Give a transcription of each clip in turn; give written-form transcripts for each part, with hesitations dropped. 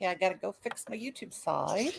Okay, I gotta go fix my YouTube side.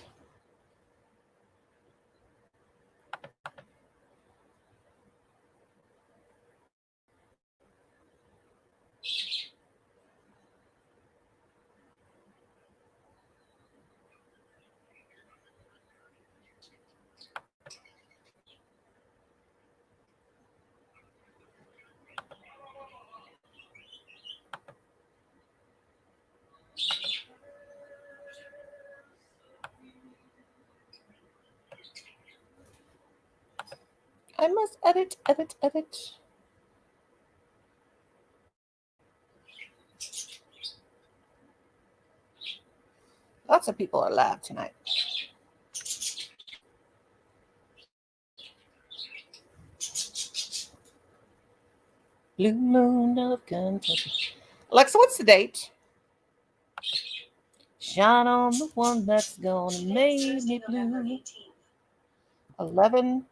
I must edit. Lots of people are live tonight. Blue moon of Kentucky. Alexa, what's the date? Shine on the one that's gonna make me blue. 11-18-21.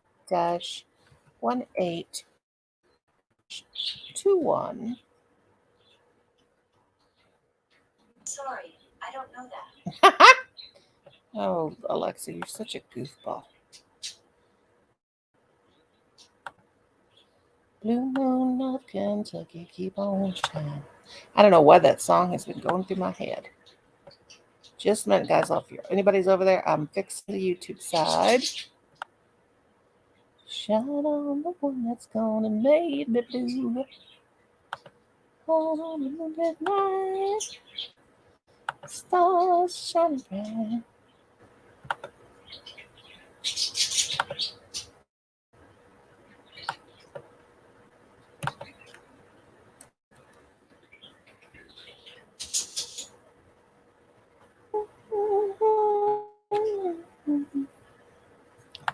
Sorry, I don't know that. Oh, Alexa, you're such a goofball. Blue moon of Kentucky, keep on shining. I don't know why that song has been going through my head. Just a minute, guys. If anybody's over there, I'm fixing the YouTube side. Shine on the one that's gonna make me blue. On the midnight, stars shining bright.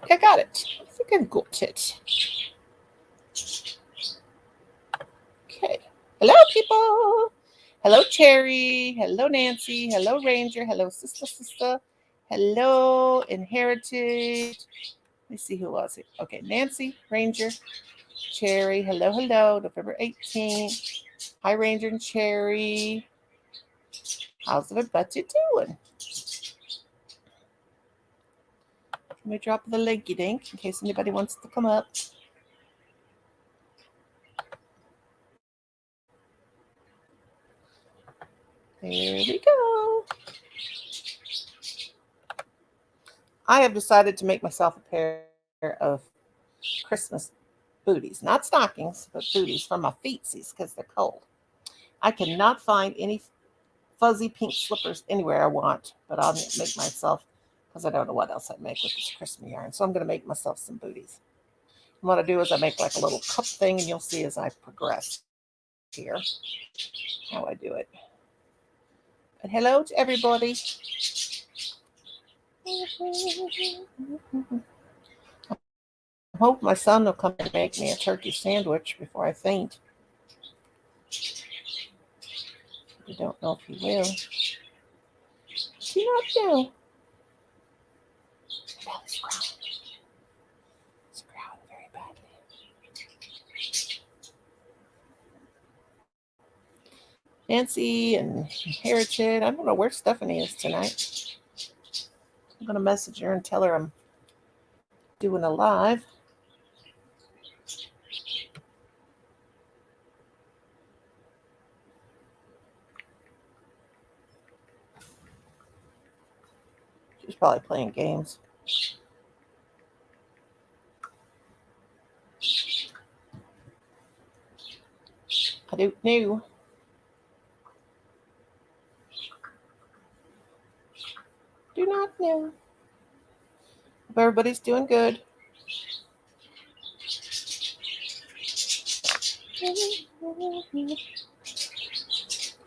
Okay, got it. I think I got it. Okay. Hello, people. Hello, Cherry. Hello, Nancy. Hello, Ranger. Hello, sister. Hello, Inherited. Let me see who was it. Okay, Nancy, Ranger, Cherry. Hello, November 18th. Hi, Ranger and Cherry. How's everybody doing? Let me drop the linky dink in case anybody wants to come up. There we go. I have decided to make myself a pair of Christmas booties. Not stockings, but booties for my feetsies because they're cold. I cannot find any fuzzy pink slippers anywhere I want, but I'll make myself, because I don't know what else I'd make with this Christmas yarn. So I'm going to make myself some booties. And what I do is I make like a little cup thing, and you'll see as I progress here how I do it. But hello to everybody. I hope my son will come and make me a turkey sandwich before I faint. I don't know if he will. Do not know. Belly's growling. It's growling very badly. Nancy and Heritage. I don't know where Stephanie is tonight. I'm going to message her and tell her I'm doing a live. She's probably playing games. I don't know. Do not know. Hope everybody's doing good.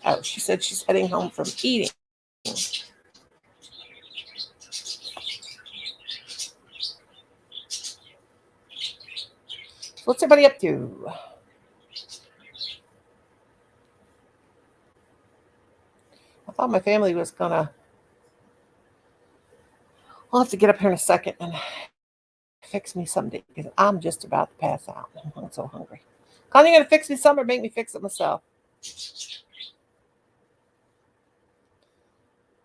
Oh, she said she's heading home from eating. What's everybody up to? I thought my family was gonna. I'll have to get up here in a second and fix me something because I'm just about to pass out. I'm so hungry. Connie, you gonna fix me something or make me fix it myself?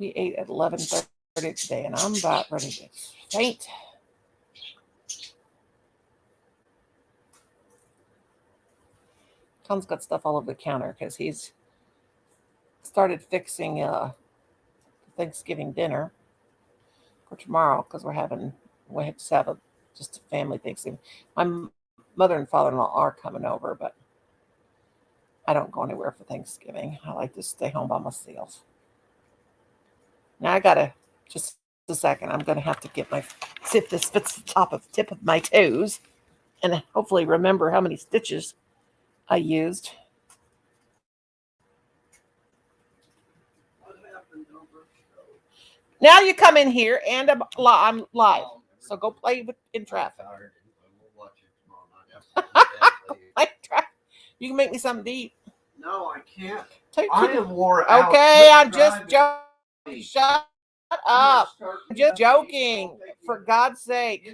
We ate at 11:30 today, and I'm about ready to faint. Tom's got stuff all over the counter because he's started fixing Thanksgiving dinner for tomorrow because we have to have just a family Thanksgiving. My mother and father-in-law are coming over, but I don't go anywhere for Thanksgiving. I like to stay home by myself. Now I gotta just a second. I'm gonna have to see if this fits the tip of my toes, and hopefully remember how many stitches I used. Now you come in here and I'm live. So go play in traffic. You can make me something to eat. No, I can't. I am wore out. Okay, I'm just joking. Shut up. I'm just joking. For God's sake.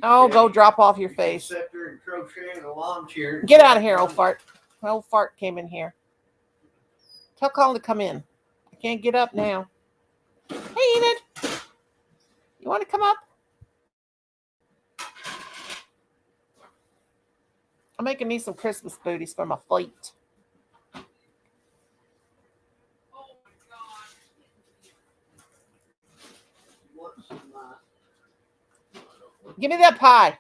Oh, go drop off your face. Get out of here, old fart. My old fart came in here. Tell Colin to come in. I can't get up now. Hey, Enid. You want to come up? I'm making me some Christmas booties for my feet. Give me that pie.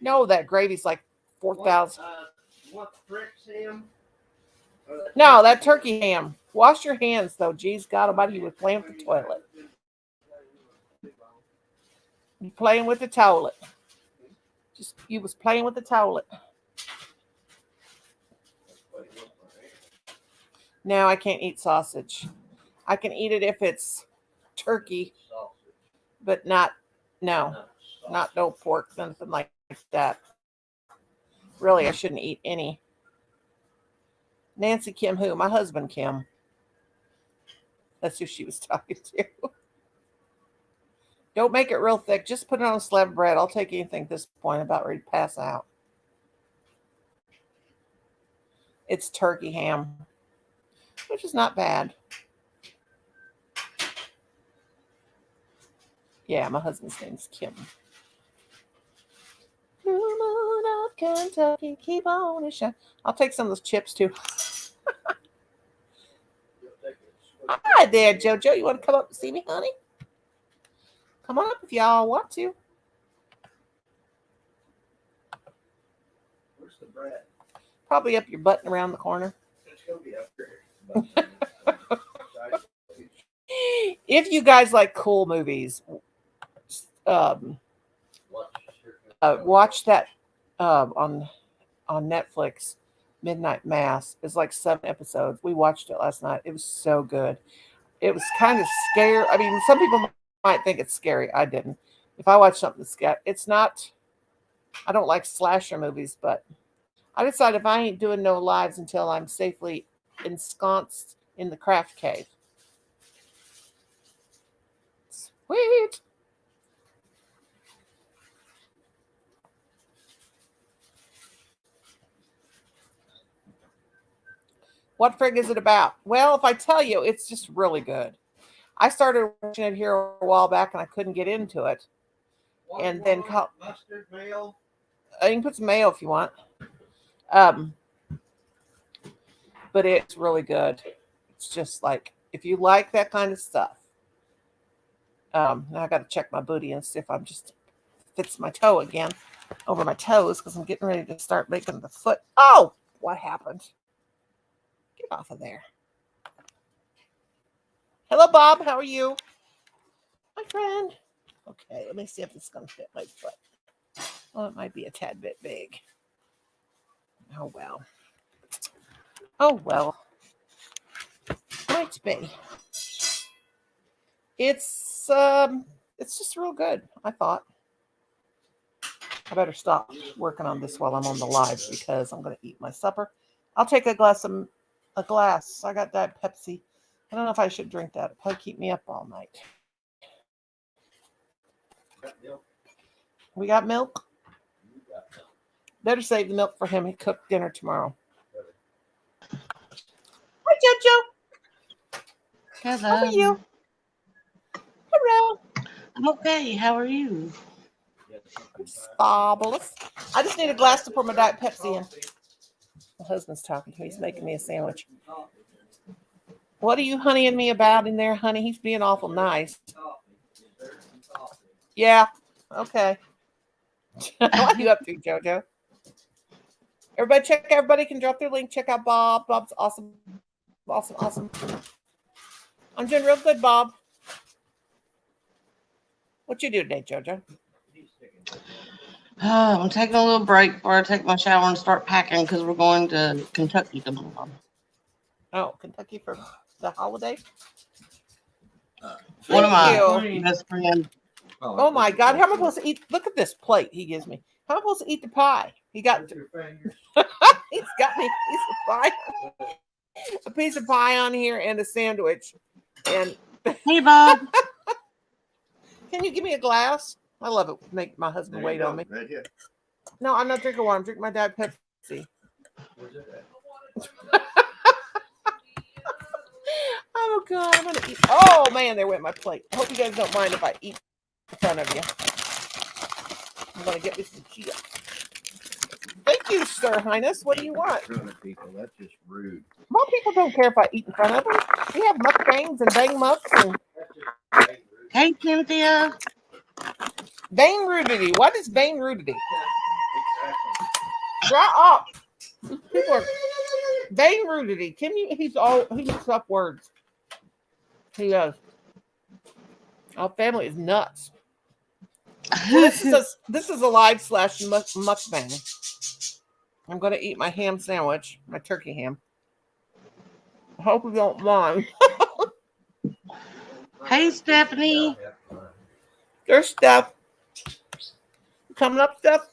No, that gravy's like 4,000. What Frick's ham? No, that turkey ham. Wash your hands, though. Geez, God Almighty, you were playing with the toilet. You playing with the toilet. You was playing with the toilet. No, I can't eat sausage. I can eat it if it's turkey, but not no pork, nothing like that. Really, I shouldn't eat any. Nancy Kim who? My husband Kim. That's who she was talking to. Don't make it real thick. Just put it on a slab of bread. I'll take anything at this point. I'm about ready to pass out. It's turkey ham, which is not bad. Yeah, my husband's name's Kim. Blue moon of Kentucky, keep on a shine. I'll take some of those chips too. Hi there, JoJo. You want to come up and see me, honey? Come on up if y'all want to. Where's the bread? Probably up your butt and around the corner. It's gonna be up there. If you guys like cool movies, watch that on Netflix. Midnight Mass. It's like 7 episodes. We watched it last night. It was so good. It was kind of scary. I mean, some people might think it's scary. I didn't. If I watch something that's scary, it's not. I don't like slasher movies, but I decided if I ain't doing no lives until I'm safely ensconced in the craft cave. Sweet. What frig is it about? Well, if I tell you, it's just really good. I started watching it here a while back and I couldn't get into it. And then mustard mayo. You can put some mayo if you want. But it's really good. It's just like, if you like that kind of stuff. Now I got to check my booty and see if I'm just fits my toe again over my toes because I'm getting ready to start making the foot. Oh, what happened? Get off of there. Hello, Bob. How are you? My friend. Okay, let me see if it's going to fit my foot. Well, it might be a tad bit big. Oh, well. Oh, well. Might be. It's just real good, I thought. I better stop working on this while I'm on the live because I'm going to eat my supper. I'll take a glass. I got Diet Pepsi. I don't know if I should drink that. It'll probably keep me up all night. We got milk? Better save the milk for him. He cooked dinner tomorrow. Hi, Hello. How are you? Hello. I'm okay. How are you? It's fabulous. I just need a glass to pour my Diet Pepsi in. My husband's talking to me. He's making me a sandwich. What are you honeying me about in there, honey? He's being awful nice. Yeah. Okay. What are you up to, JoJo? Everybody can drop their link. Check out Bob. Bob's awesome. Awesome, awesome. I'm doing real good, Bob. What you do today, JoJo? I'm taking a little break before I take my shower and start packing because we're going to Kentucky tomorrow. Oh, Kentucky for the holiday? One of my you. best friends. Oh my God, how am I supposed to eat? Look at this plate he gives me. How am I supposed to eat the pie? He's got me a piece of pie. A piece of pie on here and a sandwich. And Hey, Bob. can you give me a glass? I love it. Make my husband wait on me. Right here. No, I'm not drinking water. I'm drinking my Diet Pepsi. Where's it at? Oh God, I'm gonna eat. Oh man, there went my plate. I hope you guys don't mind if I eat in front of you. I'm gonna get me some chia. Thank you, Sir Highness. What do you want? In front of people, that's just rude. Most people don't care if I eat in front of them. We have mukbangs and bang mucks and That's just rude. Hey, Cynthia. Vain Rudity. What is vain Rudity? Exactly. Shut up. People are vain Rudity. Can you? He mixes up words. He does. Our family is nuts. So this is a live / mukbang. I'm gonna eat my ham sandwich, my turkey ham. I hope you don't mind. Hey, Stephanie. There's stuff coming up. Stuff.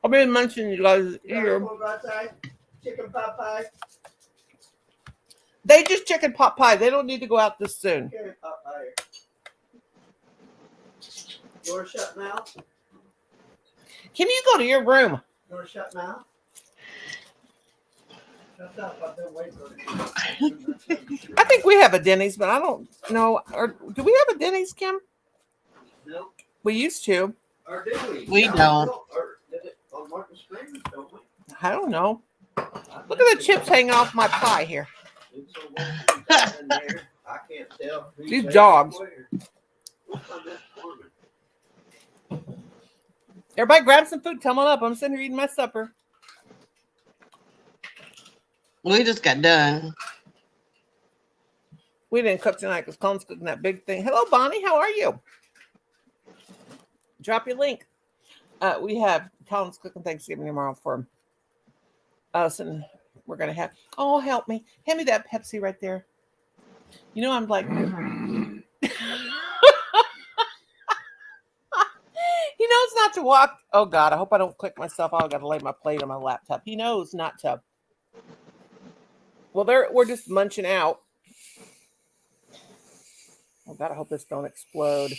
I've been mentioning you guys here. Chicken pot pie. They just chicken pot pie. They don't need to go out this soon. Chicken pot pie. Door shut now. Can you go to your room? Door shut now. Shut up. I've been waiting for it. I think we have a Denny's, but I don't know. Or do we have a Denny's, Kim? No. We used to. Or did we? We No, don't. Or did it on Martin Springs, don't we? I don't know. Look at the chips hanging off my pie here. It's so long in there, I can't tell. who's These there dogs. where. What's on this corner? Everybody grab some food. Come on up. I'm sitting here eating my supper. We just got done. We didn't cook tonight because Colin's cooking that big thing. Hello, Bonnie. How are you? Drop your link. We have Colin's cooking Thanksgiving tomorrow for us, and we're gonna have. Oh, help me! Hand me that Pepsi right there. You know, I'm like. He knows not to walk. Oh God, I hope I don't click myself. I got to lay my plate on my laptop. He knows not to. Well, we're just munching out. Oh God, I hope this don't explode.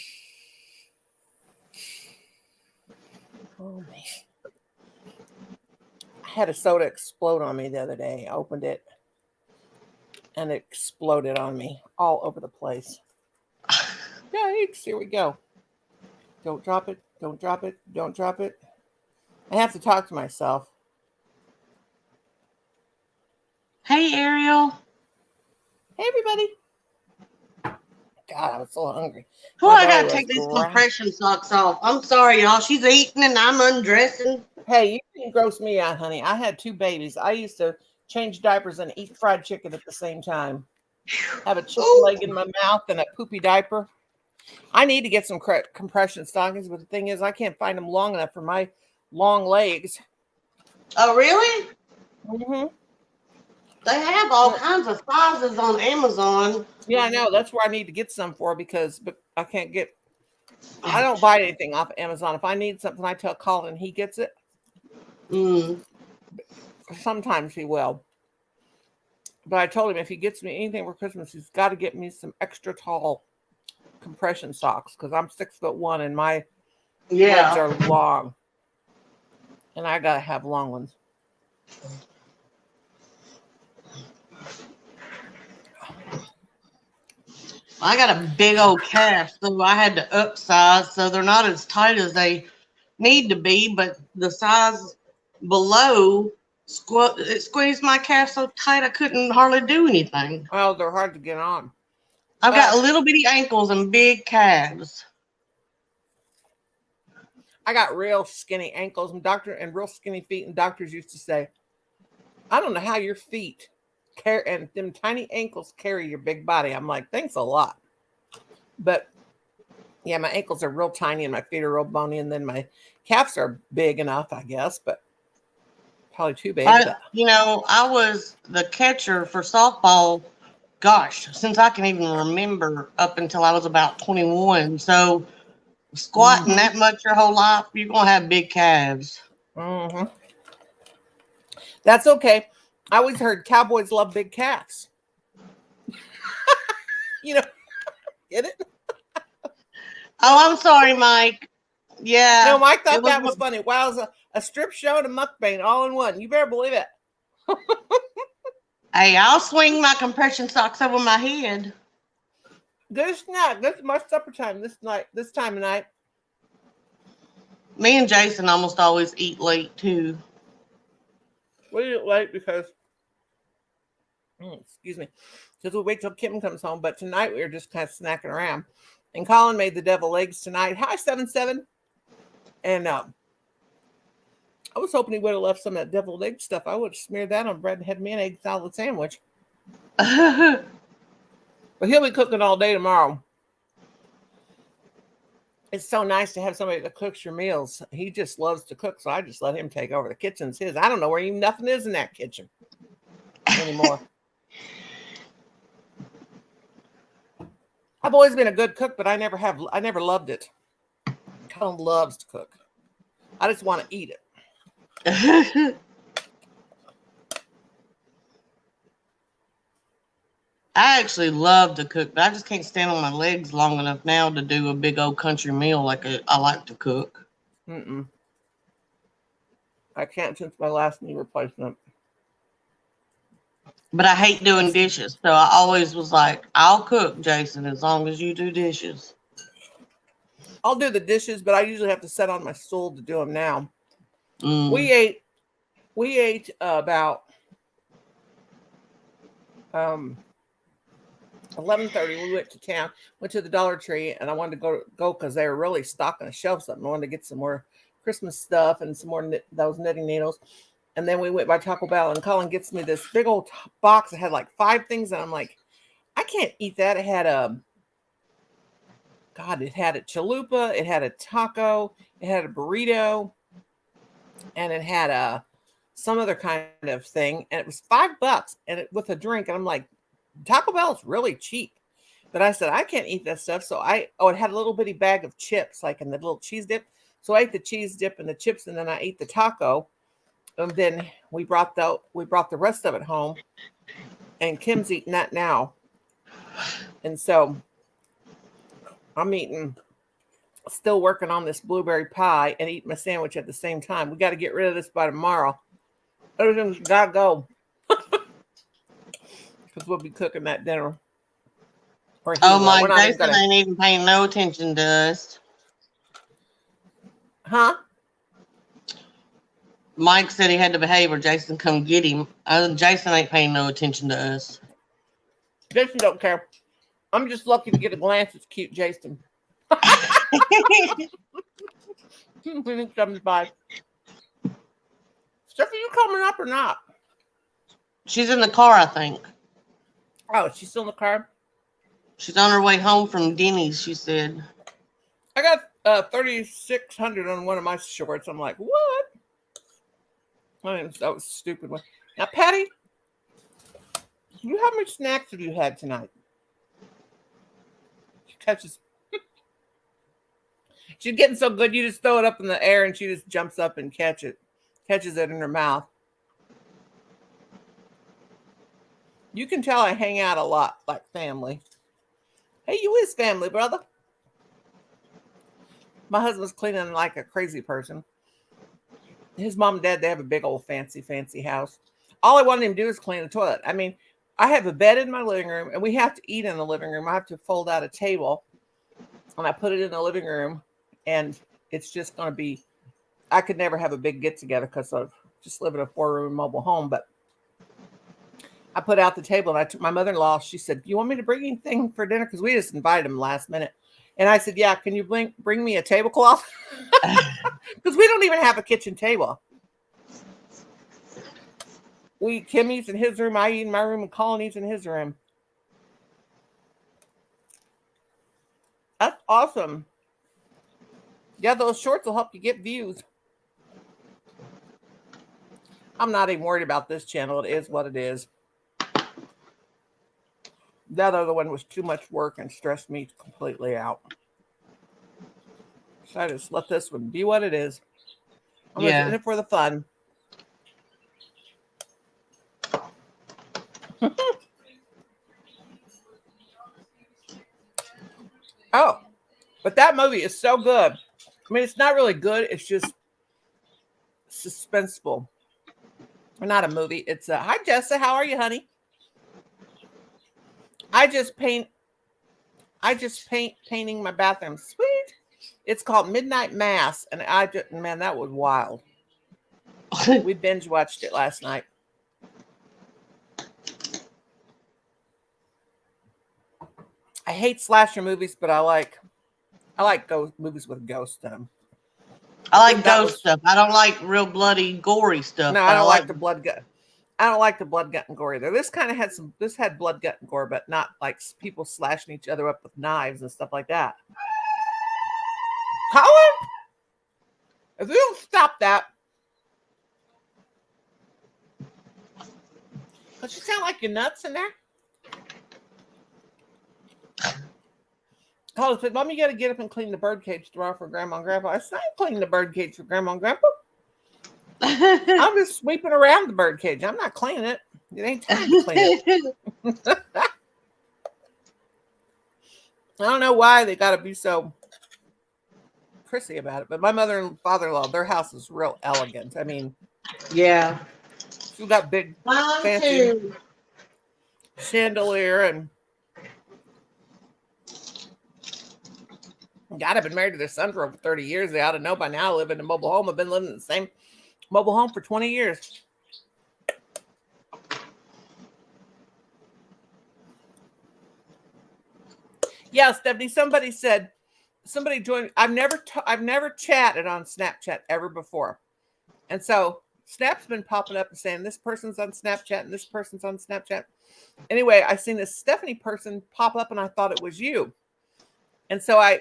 Oh man. I had a soda explode on me the other day. I opened it and it exploded on me all over the place. Yikes, here we go. Don't drop it. Don't drop it. Don't drop it. I have to talk to myself. Hey, Ariel. Hey, everybody. God, I was so hungry. Oh, My I gotta belly take was these growling. compression socks off. I'm sorry, y'all. She's eating and I'm undressing. Hey, you didn't gross me out, honey. I had 2 babies. I used to change diapers and eat fried chicken at the same time. Have a chicken Ooh. leg in my mouth and a poopy diaper. I need to get some compression stockings, but the thing is, I can't find them long enough for my long legs. Oh, really? Mm-hmm. They have all kinds of sizes on Amazon. Yeah, I know. That's where I need to get some for but I can't get. I don't buy anything off of Amazon. If I need something, I tell Colin, he gets it. Mm. Sometimes he will. But I told him if he gets me anything for Christmas, he's got to get me some extra tall compression socks because I'm 6'1" and my legs Yeah. are long. And I got to have long ones. I got a big old calf, so I had to upsize, so they're not as tight as they need to be, but the size below it squeezed my calf so tight I couldn't hardly do anything. Oh, they're hard to get on. I've got little bitty ankles and big calves. I got real skinny ankles and real skinny feet, and doctors used to say, I don't know how your feet carry and them tiny ankles carry your big body. I'm like, thanks a lot. But yeah, my ankles are real tiny and my feet are real bony, and then my calves are big enough, I guess, but probably too big. I was the catcher for softball, gosh, since I can even remember up until I was about 21. So squatting that much your whole life, you're going to have big calves. Mm-hmm. That's okay. I always heard cowboys love big calves. Get it? Oh, I'm sorry, Mike. Yeah. No, Mike thought that was funny. Wow, it was a strip show and a mukbang all in one. You better believe it. Hey, I'll swing my compression socks over my head. Good snack. This is my supper time this time of night. Me and Jason almost always eat late too. We eat late because, excuse me, because we wait till Kim comes home. But tonight we were just kind of snacking around. And Colin made the deviled eggs tonight. Hi, 7-7. And I was hoping he would have left some of that deviled egg stuff. I would have smeared that on bread and had me an egg salad sandwich. But he'll be cooking all day tomorrow. It's so nice to have somebody that cooks your meals. He just loves to cook, so I just let him take over. The kitchen's his. I don't know where even nothing is in that kitchen anymore. I've always been a good cook, but I never loved it. Colin loves to cook. I just want to eat it. I actually love to cook, but I just can't stand on my legs long enough now to do a big old country meal like I like to cook. I can't since my last knee replacement. But I hate doing dishes, so I always was like, I'll cook, Jason, as long as you do dishes. I'll do the dishes, but I usually have to sit on my stool to do them now. We ate about 11:30. We went to town, went to the Dollar Tree, and I wanted to go because they were really stocking the shelves up. I wanted to get some more Christmas stuff and some more those knitting needles. And then we went by Taco Bell, and Colin gets me this big old box that had like 5 things, and I'm like, I can't eat that. It had it had a chalupa, it had a taco, it had a burrito, and it had some other kind of thing, and it was $5 and with a drink. And I'm like, Taco Bell is really cheap. But I said, I can't eat that stuff. So it had a little bitty bag of chips, like in the little cheese dip. So I ate the cheese dip and the chips, and then I ate the taco. And then we brought the rest of it home, and Kim's eating that now. And so I'm still working on this blueberry pie and eating my sandwich at the same time. We got to get rid of this by tomorrow. Everything's got to go. Because we'll be cooking that dinner. Oh, my Jason ain't even paying no attention to us. Huh? Mike said he had to behave or Jason come get him. Jason ain't paying no attention to us. Jason don't care. I'm just lucky to get a glance at cute Jason. When he comes by. Steph, are you coming up or not? She's in the car, I think. Oh, she's still in the car? She's on her way home from Denny's, she said. I got 3,600 on one of my shorts. I'm like, what? That was a stupid one. Now, Patty, how much snacks have you had tonight? She catches. She's getting so good, you just throw it up in the air and she just jumps up and catches it in her mouth. You can tell I hang out a lot like family. Hey, you is family, brother. My husband's cleaning like a crazy person. his mom and dad, they have a big old fancy house. All I wanted him to do is clean the toilet. I mean, I have a bed in my living room, and we have to eat in the living room. I have to fold out a table, and I put it in the living room, and it's just going to be, I could never have a big get together because I just live in a 4-room mobile home. But I put out the table, and I took my mother-in-law. She said, "Do you want me to bring anything for dinner?" Because we just invited him last minute. And I said, "Yeah, can you bring me a tablecloth?" Because we don't even have a kitchen table. Kim eats in his room, I eat in my room, and Colin eats in his room. That's awesome. Yeah, those shorts will help you get views. I'm not even worried about this channel. It is what it is. That other one was too much work and stressed me completely out. So I just let this one be what it is. I'm just in it for the fun. Oh, but that movie is so good. I mean, it's not really good. It's just suspenseful. Not a movie. It's a, hi, Jessa. How are you, honey? I just painting my bathroom. Sweet. It's called Midnight Mass. And man, that was wild. We binge watched it last night. I hate slasher movies, but I like ghost movies with ghosts in them. I like ghost stuff. I don't like real bloody, gory stuff. No, I don't like the blood gut. I don't like the blood, gut, and gore either. This kind of had this had blood, gut, and gore, but not like people slashing each other up with knives and stuff like that. Colin, if you don't stop that, don't you sound like you're nuts in there? Colin said, "Mom, you got to get up and clean the birdcage tomorrow for Grandma and Grandpa." I said, "I ain't cleaning the birdcage for Grandma and Grandpa. I'm just sweeping around the birdcage. I'm not cleaning it. It ain't time to clean it." I don't know why they got to be so prissy about it, but my mother and father-in-law, their house is real elegant. I mean, yeah, she got big fancy chandelier, and God, I've been married to their son for over 30 years. They ought to know by now. I live in a mobile home. I've been living in the same mobile home for 20 years. Yeah, Stephanie, somebody joined. I've never chatted on Snapchat ever before. And so Snap's been popping up and saying this person's on Snapchat and this person's on Snapchat. Anyway, I seen this Stephanie person pop up and I thought it was you. And so I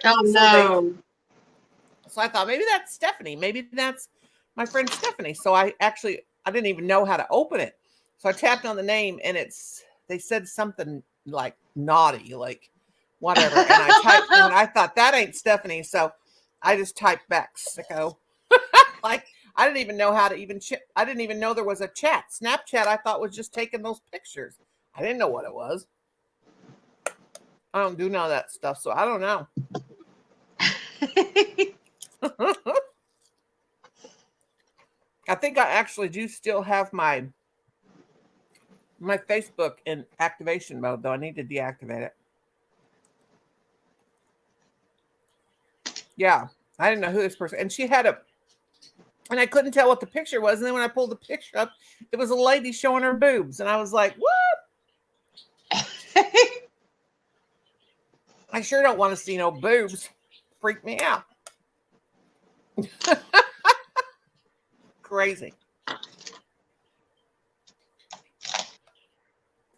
thought maybe that's Stephanie. Maybe that's my friend Stephanie. So I didn't even know how to open it. So I tapped on the name and they said something like naughty, like whatever. And I typed and I thought that ain't Stephanie. So I just typed back sicko. Like I didn't even know how to even I didn't even know there was a chat. Snapchat I thought was just taking those pictures. I didn't know what it was. I don't do none of that stuff, so I don't know. I think I actually do still have my Facebook in activation mode, though. I need to deactivate it. Yeah, I didn't know who this person, and she had and I couldn't tell what the picture was. And then when I pulled the picture up, it was a lady showing her boobs, and I was like, "What?" I sure don't want to see no boobs. Freak me out. Crazy.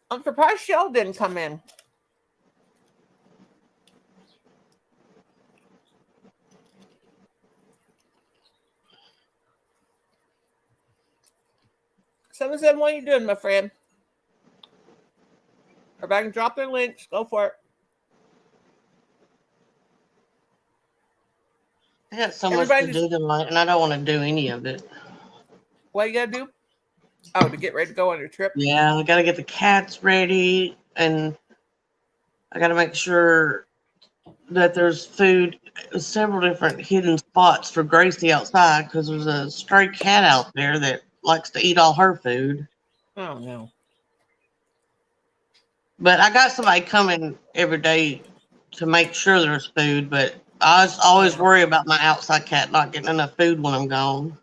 I'm surprised Shell didn't come in. Someone said, "What are you doing, my friend?" Or if I can drop their links, go for it. I got so much to do tonight, and I don't want to do any of it. What you gotta do? Oh, to get ready to go on your trip? Yeah, I got to get the cats ready, and I got to make sure that there's food, several different hidden spots for Gracie outside because there's a stray cat out there that likes to eat all her food. Oh no. But I got somebody coming every day to make sure there's food, but I always Yeah. worry about my outside cat not getting enough food when I'm gone.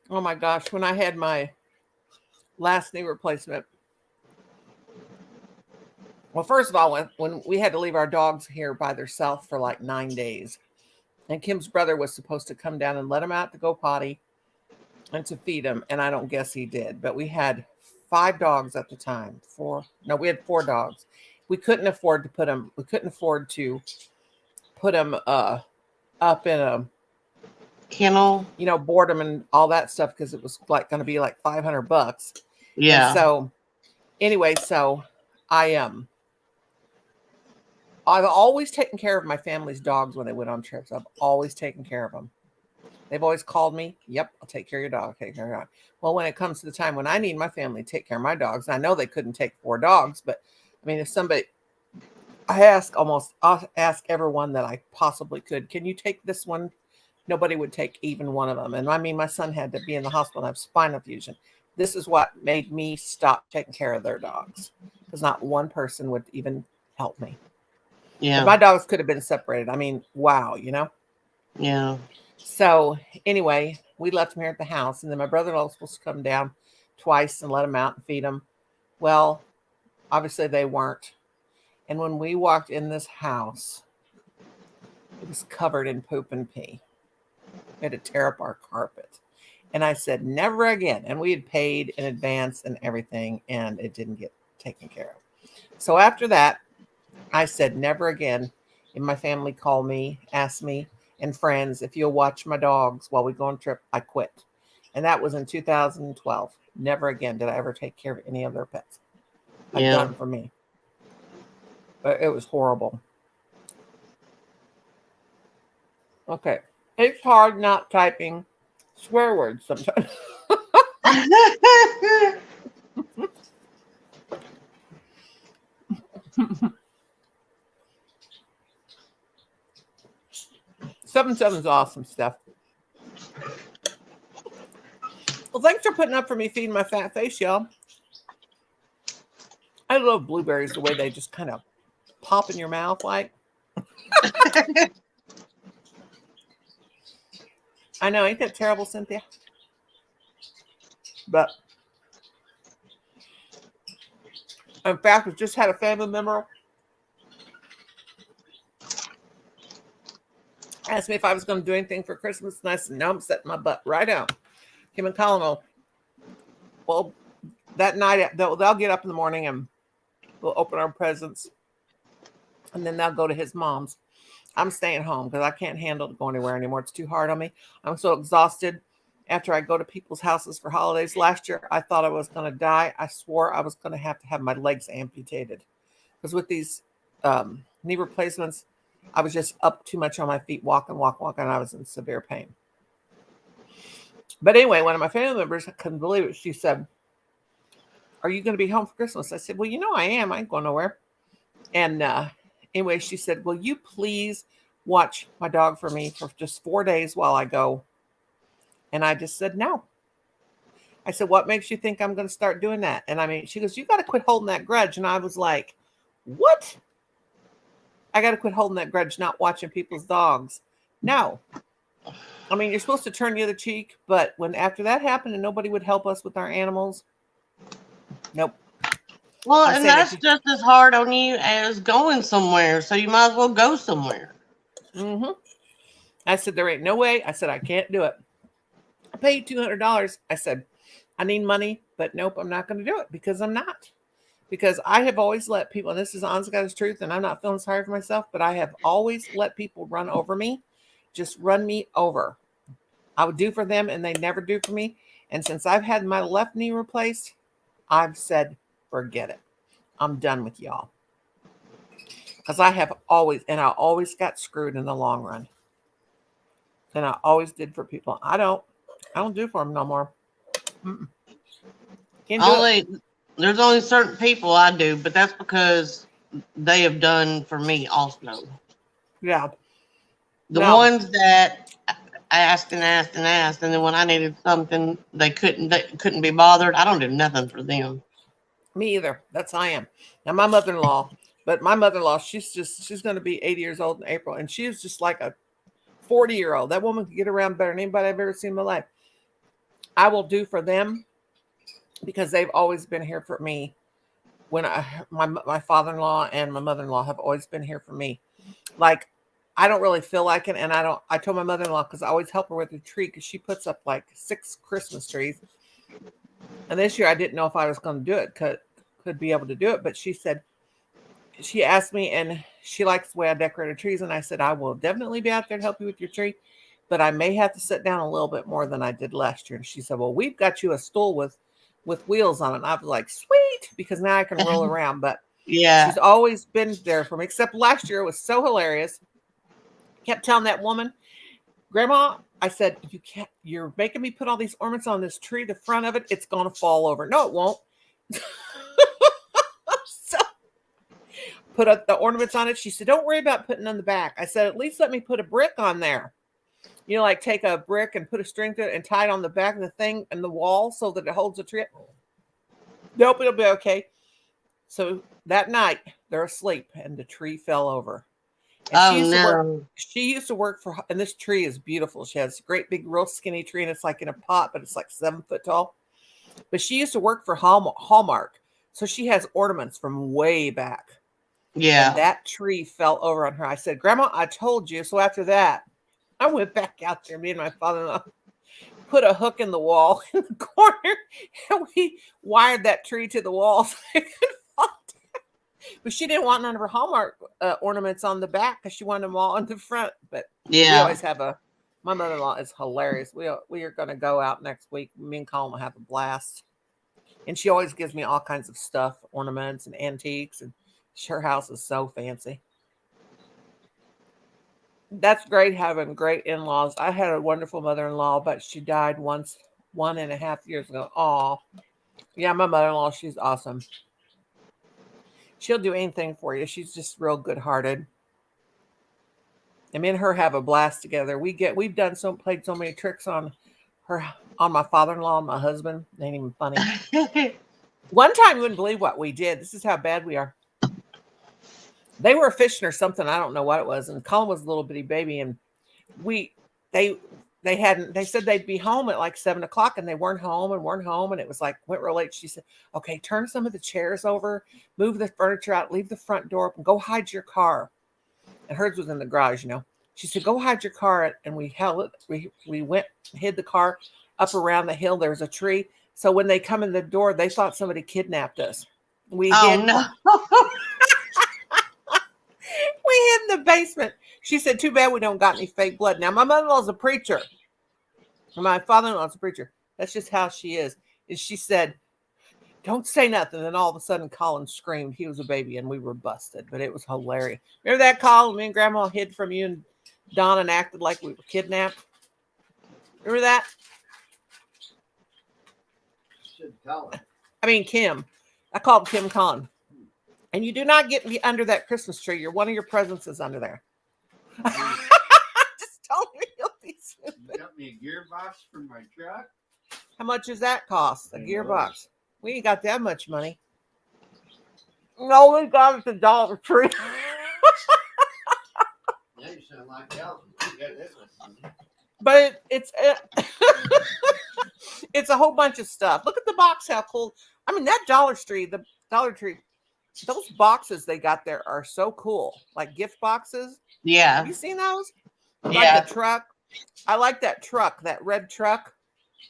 Oh my gosh. When I had my last knee replacement, well, first of all, when we had to leave our dogs here by themselves for like 9 days, and Kim's brother was supposed to come down and let him out to go potty and to feed him, and I don't guess he did. But we had 5 dogs at the time. We had 4 dogs. We couldn't afford to put them. We couldn't afford to put them up in a Kennel? board them and all that stuff because it was like going to be like $500. Yeah. And so anyway, so I've always taken care of my family's dogs when they went on trips. I've always taken care of them. They've always called me. Yep, I'll take care of your dog. Take care of your dog. Well, when it comes to the time when I need my family to take care of my dogs, and I know they couldn't take 4 dogs, but I mean, if somebody, I I'll ask everyone that I possibly could, can you take this one? Nobody would take even one of them. And I mean, my son had to be in the hospital and have spinal fusion. This is what made me stop taking care of their dogs because not one person would even help me. Yeah. If my dogs could have been separated. I mean, wow, Yeah. So anyway, we left him here at the house, and then my brother-in-law was supposed to come down twice and let him out and feed him. Well, obviously they weren't. And when we walked in this house, it was covered in poop and pee. We had to tear up our carpet. And I said, never again. And we had paid in advance and everything, and it didn't get taken care of. So after that, I said, never again. And my family called me, asked me, and friends, if you'll watch my dogs while we go on a trip, I quit. And that was in 2012. Never again did I ever take care of any of their pets. I'm Yeah. done for me. But it was horrible. Okay. It's hard not typing swear words sometimes. 7-7 is awesome stuff. Well, thanks for putting up for me feeding my fat face, y'all. I love blueberries, the way they just kind of pop in your mouth like. I know, ain't that terrible, Cynthia? But in fact, we just had a family member asked me if I was going to do anything for Christmas, and I said, no, I'm setting my butt right down. Kim and Colin will, well, that night, they'll get up in the morning and we'll open our presents, and then they'll go to his mom's. I'm staying home because I can't handle to go anywhere anymore. It's too hard on me. I'm so exhausted after I go to people's houses for holidays. Last year, I thought I was going to die. I swore I was going to have my legs amputated because with these knee replacements, I was just up too much on my feet, walking, and I was in severe pain. But anyway, one of my family members, I couldn't believe it. She said, are you going to be home for Christmas? I said, well, I am. I ain't going nowhere. And anyway, she said, will you please watch my dog for me for just 4 days while I go? And I just said, no. I said, what makes you think I'm going to start doing that? And I mean, she goes, you got to quit holding that grudge. And I was like, what? I got to quit holding that grudge, not watching people's dogs. No. I mean, you're supposed to turn the other cheek, but when after that happened and nobody would help us with our animals, nope. Well, I'm and saying that's just as hard on you as going somewhere, so you might as well go somewhere. Mm-hmm. I said, there ain't no way. I said, I can't do it. I paid $200. I said, I need money, but nope, I'm not going to do it because I'm not. Because I have always let people, and this is honest God's truth, and I'm not feeling sorry for myself, but I have always let people run over me, just run me over. I would do for them, and they never do for me. And since I've had my left knee replaced, I've said, forget it. I'm done with y'all. Because I always got screwed in the long run. And I always did for people. I don't do for them no more. Mm-mm. Can't do it. There's only certain people I do, but that's because they have done for me also. Yeah. The No. ones that asked and asked and asked, and then when I needed something, they couldn't be bothered. I don't do nothing for them. Me either. That's how I am. Now my mother-in-law, but my mother-in-law, she's going to be 80 years old in April, and she is just like a 40-year-old. That woman can get around better than anybody I've ever seen in my life. I will do for them because they've always been here for me. When my father-in-law and my mother-in-law have always been here for me. Like I don't really feel like it, and I told my mother-in-law because I always help her with the tree because she puts up like 6 Christmas trees. And this year I didn't know if I was going to do it, could be able to do it, but she asked me, and she likes the way I decorate trees, and I said I will definitely be out there to help you with your tree, but I may have to sit down a little bit more than I did last year. And she said, well, we've got you a stool with wheels on it. And I was like, sweet, because now I can roll around. But Yeah. she's always been there for me, except last year it was so hilarious. Kept telling that woman, Grandma, I said, you're making me put all these ornaments on this tree, the front of it, it's going to fall over. No, it won't. So, put up the ornaments on it. She said, don't worry about putting on the back. I said, at least let me put a brick on there. You know, like take a brick and put a string to it and tie it on the back of the thing and the wall so that it holds the tree. Nope, it'll be okay. So that night they're asleep and the tree fell over. And she used to work for, and this tree is beautiful. She has a great big, real skinny tree, and it's like in a pot, but it's like 7 foot tall. But she used to work for Hallmark. So she has ornaments from way back. Yeah. And that tree fell over on her. I said, Grandma, I told you. So after that, I went back out there, me and my father-in-law, put a hook in the wall in the corner, and we wired that tree to the wall so it could fall down. But she didn't want none of her Hallmark ornaments on the back because she wanted them all on the front. But we always have my mother-in-law is hilarious. We are going to go out next week. Me and Colin will have a blast. And she always gives me all kinds of stuff, ornaments and antiques, and her house is so fancy. That's great having great in-laws. I had a wonderful mother-in-law, but she died 1.5 years ago. Oh, yeah, my mother-in-law, she's awesome. She'll do anything for you. She's just real good-hearted. And me and her have a blast together. We've played so many tricks on my father-in-law and my husband. It ain't even funny. One time you wouldn't believe what we did. This is how bad we are. They were fishing or something. I don't know what it was. And Colin was a little bitty baby. And they said they'd be home at like 7 o'clock, and they weren't home. And it was like, went real late. She said, okay, turn some of the chairs over, move the furniture out, leave the front door open, go hide your car. And hers was in the garage, you know. She said, go hide your car. And we held it. We went, hid the car up around the hill. There was a tree. So when they come in the door, they thought somebody kidnapped us. We hid in the basement. She said, too bad we don't got any fake blood. Now, my mother-in-law's a preacher. My father-in-law's a preacher. That's just how she is. And she said, don't say nothing. And then all of a sudden, Colin screamed. He was a baby, and we were busted. But it was hilarious. Remember that, Colin? Me and Grandma hid from you and Don and acted like we were kidnapped. Remember that? I mean, Kim. I called Kim Colin. And you do not get me under that Christmas tree. One of your presents is under there. Just told me you'll be stupid. You got me a gearbox for my truck? How much does that cost? A gearbox. We ain't got that much money. No, we got it at the Dollar Tree. Now you sound like Elvis. But it's it's a whole bunch of stuff. Look at the box, how cool. I mean, that Dollar Tree, those boxes they got there are so cool. Like gift boxes. Yeah. Have you seen those? Yeah. Like the truck. I like that truck, that red truck.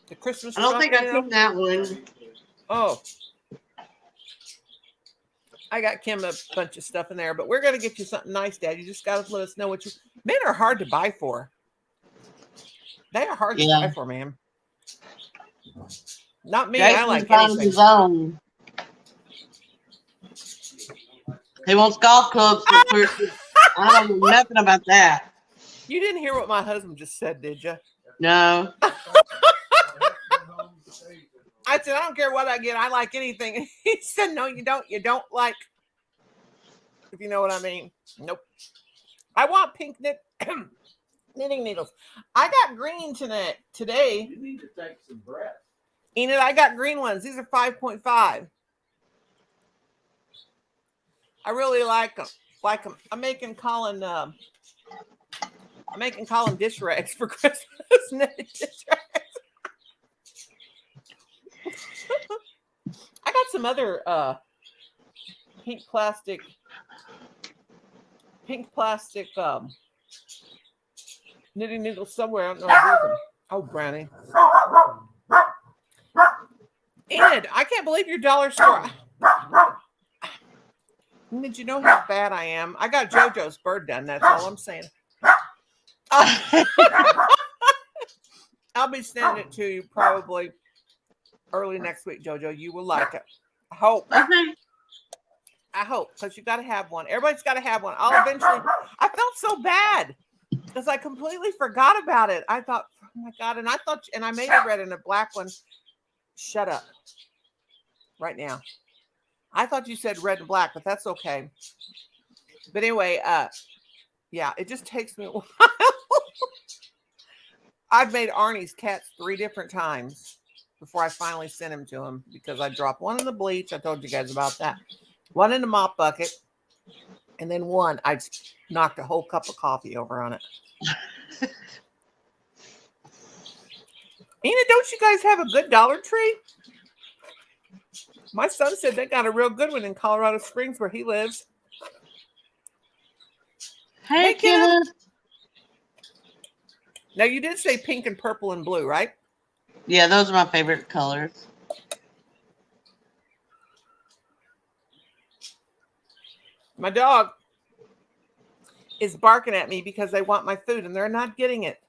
The Christmas truck. I don't think I've seen that one. Oh. I got Kim a bunch of stuff in there, but we're going to get you something nice, Dad. You just got to let us know what you... Men are hard to buy for. They are hard to buy for, man. Not me. Jason's I like anything. His own. He wants golf clubs. I don't know nothing about that. You didn't hear what my husband just said, did you? No. I said, I don't care what I get. I like anything. He said, no, you don't. You don't like, if you know what I mean. Nope. I want pink knitting needles. I got green today. You need to take some breath. Enid, I got green ones. These are 5.5. I really like them. I'm making Colin dish rags for Christmas. Knitted dish rags. I got some other pink plastic knitting needles somewhere. I don't know where them. Oh, Brownie. Enid, I can't believe your dollar store. Did you know how bad I am? I got JoJo's bird done. That's all I'm saying. I'll be sending it to you probably early next week, JoJo. You will like it. I hope. Okay. I hope, because you got to have one. Everybody's got to have one. I'll eventually. I felt so bad because I completely forgot about it. I thought, oh my God. And I made a red and a black one. Shut up right now. I thought you said red and black, but that's okay. But anyway, yeah, it just takes me a while. I've made Arnie's cats 3 different times before I finally sent him to him because I dropped one in the bleach. I told you guys about that. One in the mop bucket. And then one, I knocked a whole cup of coffee over on it. Enid, don't you guys have a good Dollar Tree? My son said they got a real good one in Colorado Springs where he lives. Hey, Kenneth. Kenneth. Now, you did say pink and purple and blue, right? Yeah, those are my favorite colors. My dog is barking at me because they want my food and they're not getting it.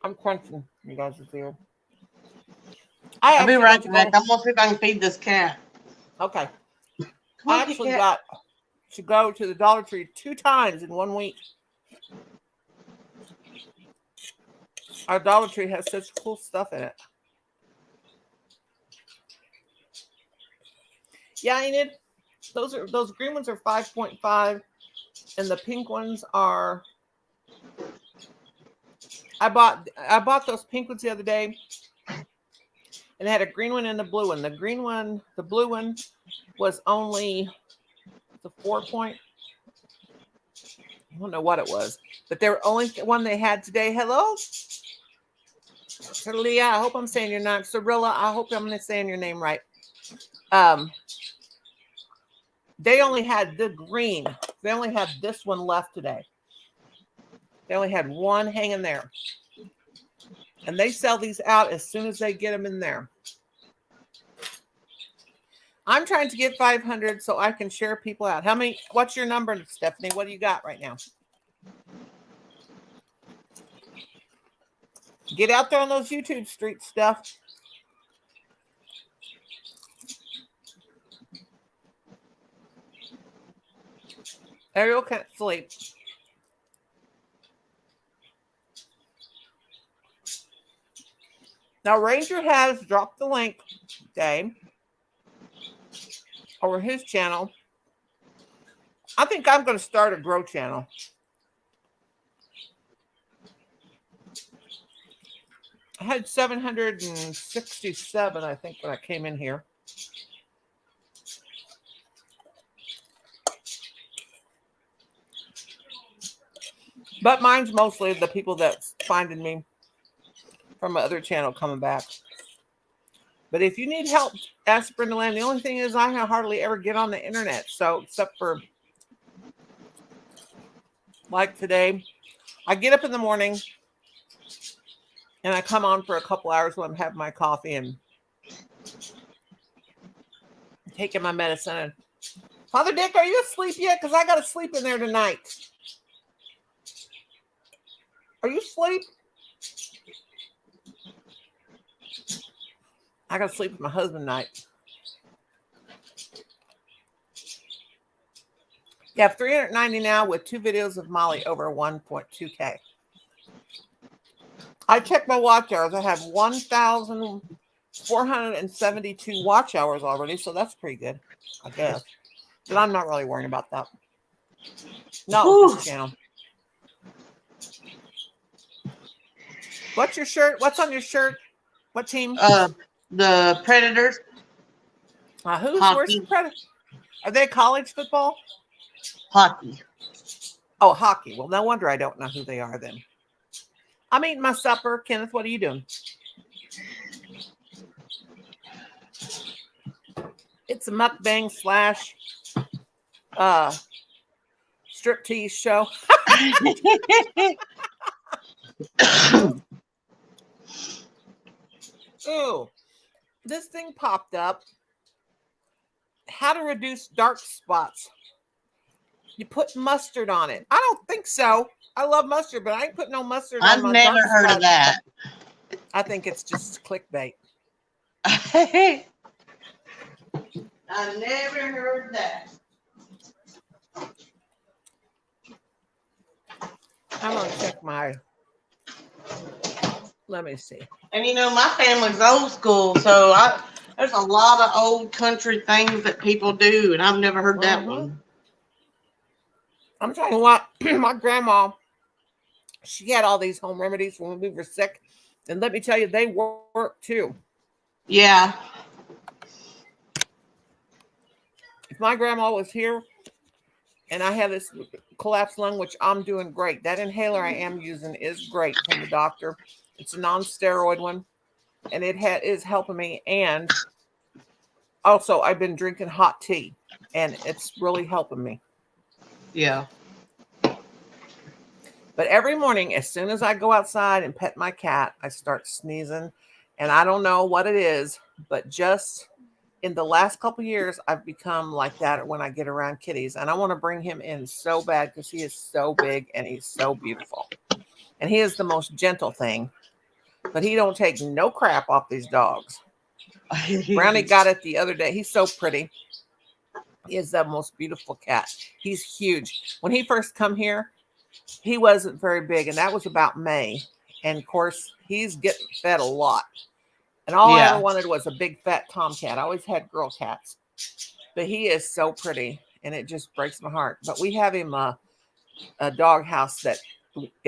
I'm crunching, you guys are here. I'll be right back. I'm gonna see if I can feed this cat. Okay. Come I on, actually cat. got to go to the Dollar Tree 2 times in 1 week. Our Dollar Tree has such cool stuff in it. Yeah, Enid, those green ones are 5.5, and the pink ones are. I bought those pink ones the other day, and they had a green one and a blue one. The blue one was only the 4 point. I don't know what it was, but they were only one they had today. Hello, Cirilla. I hope I'm saying your name. Cirilla. I hope I'm saying your name right. They only had the green. They only had this one left today. They only had one hanging there. And they sell these out as soon as they get them in there. I'm trying to get 500 so I can share people out. What's your number, Stephanie? What do you got right now? Get out there on those YouTube street stuff. Ariel can't sleep. Now, Ranger has dropped the link today over his channel. I think I'm going to start a grow channel. I had 767, I think, when I came in here. But mine's mostly the people that's finding me from my other channel coming back. But if you need help, ask Brenda Lamb. The only thing is I hardly ever get on the internet. So except for like today, I get up in the morning and I come on for a couple hours when I'm having my coffee and taking my medicine. And Father Dick, are you asleep yet? Because I got to sleep in there tonight. Are you asleep? I got to sleep with my husband tonight. You have 390 now with 2 videos of Molly over 1.2K. I checked my watch hours. I have 1,000 472 watch hours already, so that's pretty good, I guess. But I'm not really worrying about that. Not with this channel. What's your shirt? What's on your shirt? What team? The Predators. Where's Hockey. the Predator? Are they college football? Hockey. Oh, hockey. Well, no wonder I don't know who they are then. I'm eating my supper. Kenneth, what are you doing? It's a mukbang slash striptease show. Ooh, this thing popped up. How to reduce dark spots. You put mustard on it. I don't think so. I love mustard, but I ain't putting no mustard on I've my never dark heard spots. of that. I think it's just clickbait. I never heard that. I'm gonna check my. Let me see. And you know, my family's old school, so there's a lot of old country things that people do, and I've never heard that one. I'm telling you what, my grandma, she had all these home remedies when we were sick, and let me tell you, they work too. Yeah. If my grandma was here and I have this collapsed lung, which I'm doing great, that inhaler I am using is great from the doctor. It's a non-steroid one, and it is helping me. And also, I've been drinking hot tea, and it's really helping me. Yeah. But every morning, as soon as I go outside and pet my cat, I start sneezing. And I don't know what it is, but just in the last couple of years, I've become like that when I get around kitties. And I want to bring him in so bad because he is so big and he's so beautiful. And he is the most gentle thing. But he don't take no crap off these dogs. Brownie got it the other day. He's so pretty. He is the most beautiful cat. He's huge. When he first come here, he wasn't very big, and that was about May. And of course, he's getting fed a lot. And all I ever wanted was a big fat tomcat. I always had girl cats. But he is so pretty, and it just breaks my heart. But we have him a dog house that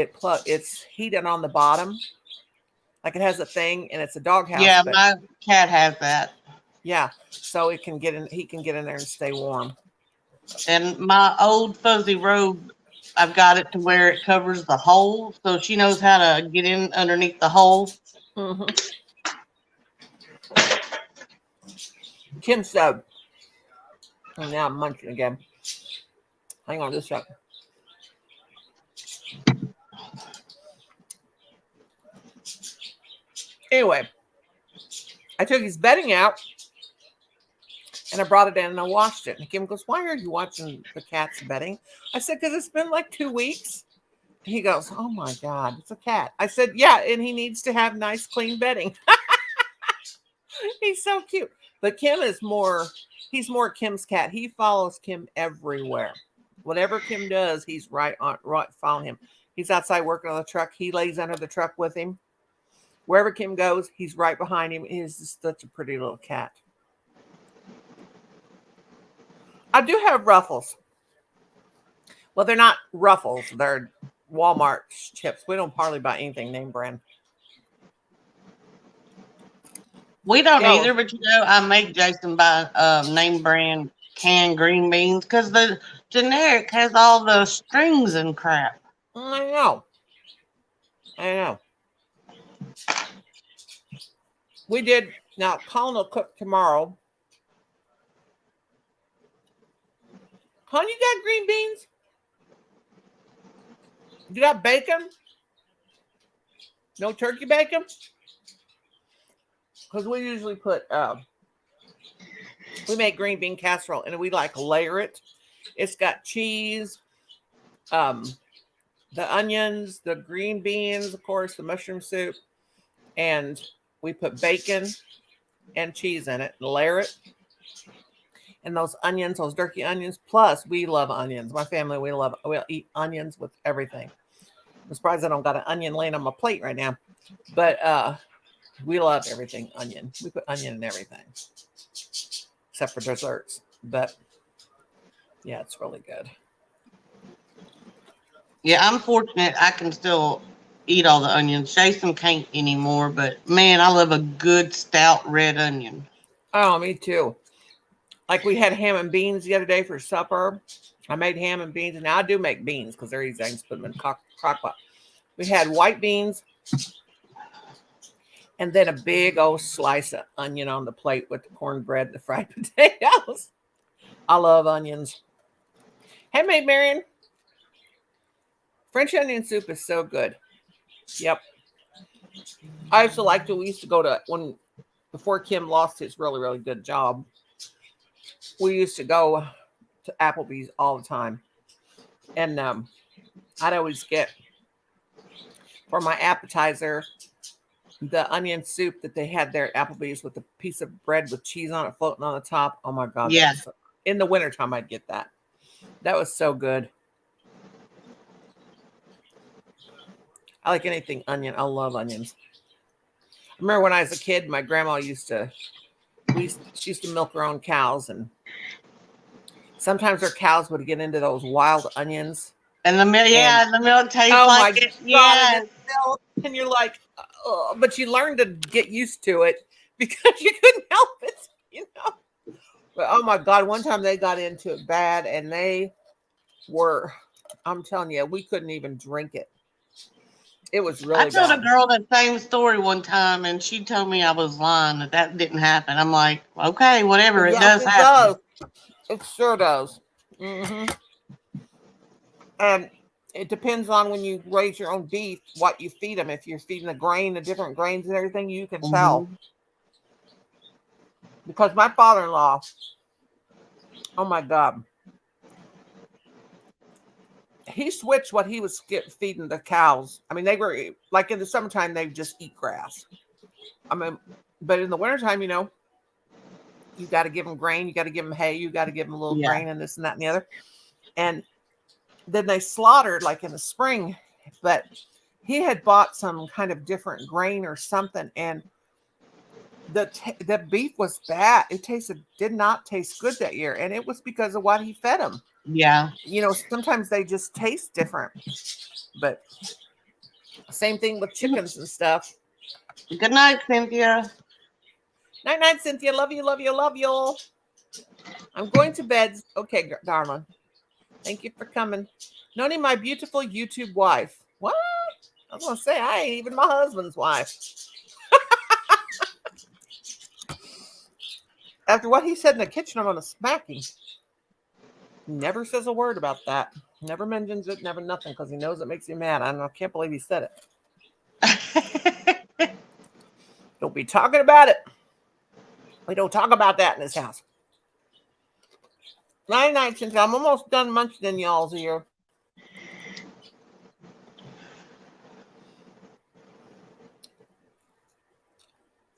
it's heated on the bottom. Like it has a thing, and it's a dog house. Yeah, my cat has that. Yeah, so he can get in there and stay warm. And my old fuzzy robe, I've got it to where it covers the hole, so she knows how to get in underneath the hole. Mm-hmm. Kim said, and now I'm munching again. Hang on just a second. Anyway, I took his bedding out and I brought it in and I washed it. And Kim goes, "Why are you watching the cat's bedding?" I said, "Because it's been like 2 weeks." And he goes, "Oh my God, it's a cat." I said, "Yeah, and he needs to have nice, clean bedding." He's so cute. But Kim is he's more Kim's cat. He follows Kim everywhere. Whatever Kim does, he's right following him. He's outside working on the truck. He lays under the truck with him. Wherever Kim goes, he's right behind him. He's just such a pretty little cat. I do have Ruffles. Well, they're not Ruffles. They're Walmart chips. We don't hardly buy anything name brand. We don't either, but you know, I make Jason buy name brand canned green beans because the generic has all the strings and crap. I know. We did. Now, Colin will cook tomorrow. Colin, you got green beans? You got bacon? No turkey bacon? Because we usually put, we make green bean casserole and we like layer it. It's got cheese, the onions, the green beans, of course, the mushroom soup, and we put bacon and cheese in it and layer it. And those onions, those turkey onions, plus we love onions. My family, we'll eat onions with everything. I'm surprised I don't got an onion laying on my plate right now. But We love everything onion. We put onion in everything, except for desserts. But yeah, it's really good. Yeah, I'm fortunate I can still eat all the onions. Jason can't anymore, but man, I love a good stout red onion. Oh, me too. Like we had ham and beans the other day for supper. I made ham and beans, and now I do make beans because they're easy. I can just put them in crock pot. We had white beans and then a big old slice of onion on the plate with the cornbread and the fried potatoes. I love onions. Handmade Marion, French onion soup is so good. Yep. I used to like to, we used to go to, when, before Kim lost his really, really good job, we used to go to Applebee's all the time. And I'd always get, for my appetizer, the onion soup that they had there at Applebee's with a piece of bread with cheese on it floating on the top. Oh my God. Yeah. In the wintertime, I'd get that. That was so good. I like anything onion. I love onions. I remember when I was a kid, my grandma used to, she used to milk her own cows, and sometimes her cows would get into those wild onions. And the milk, yeah, the milk tastes Oh like my it. God, Yeah. and it's milk, and you're like, oh, but you learn to get used to it because you couldn't help it, you know. But oh my God, one time they got into it bad, and they were, I'm telling you, we couldn't even drink it. It was really I told bad. a girl that same story one time, and she told me I was lying, that didn't happen. I'm like, okay, whatever, it Yes, does happen. does. It sure does. And it depends on when you raise your own beef, what you feed them. If you're feeding the different grains and everything, you can tell. Because my father-in-law, oh my God, he switched what he was feeding the cows. I mean, they were like in the summertime, they just eat grass. I mean, but in the wintertime, you know, you got to give them grain, you got to give them hay, you got to give them a little grain and this and that and the other. And then they slaughtered like in the spring, but he had bought some kind of different grain or something, and the beef was bad. It did not taste good that year, and it was because of what he fed them. Yeah. You know, sometimes they just taste different, but same thing with chickens and stuff. Good night, Cynthia. Night, night, Cynthia. Love you, love you, love you. I'm going to bed. Okay, darling. Thank you for coming. Noni, my beautiful YouTube wife. What? I was going to say, I ain't even my husband's wife. After what he said in the kitchen, I'm going to smack him. He never says a word about that. Never mentions it, never nothing, because he knows it makes me mad. I can't believe he said it. Don't be talking about it. We don't talk about that in this house. Night, night, Cynthia. I'm almost done munching in y'all's ear.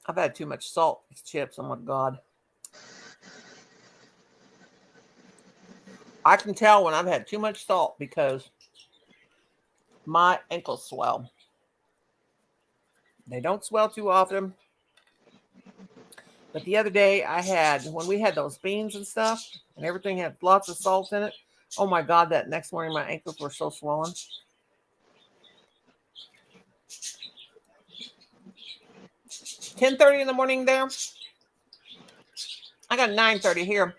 I've had too much salt with chips. Oh my God. I can tell when I've had too much salt because my ankles swell. They don't swell too often. But the other day when we had those beans and stuff and everything had lots of salt in it. Oh my God, that next morning my ankles were so swollen. $10:30 in the morning there. I got 9:30 here.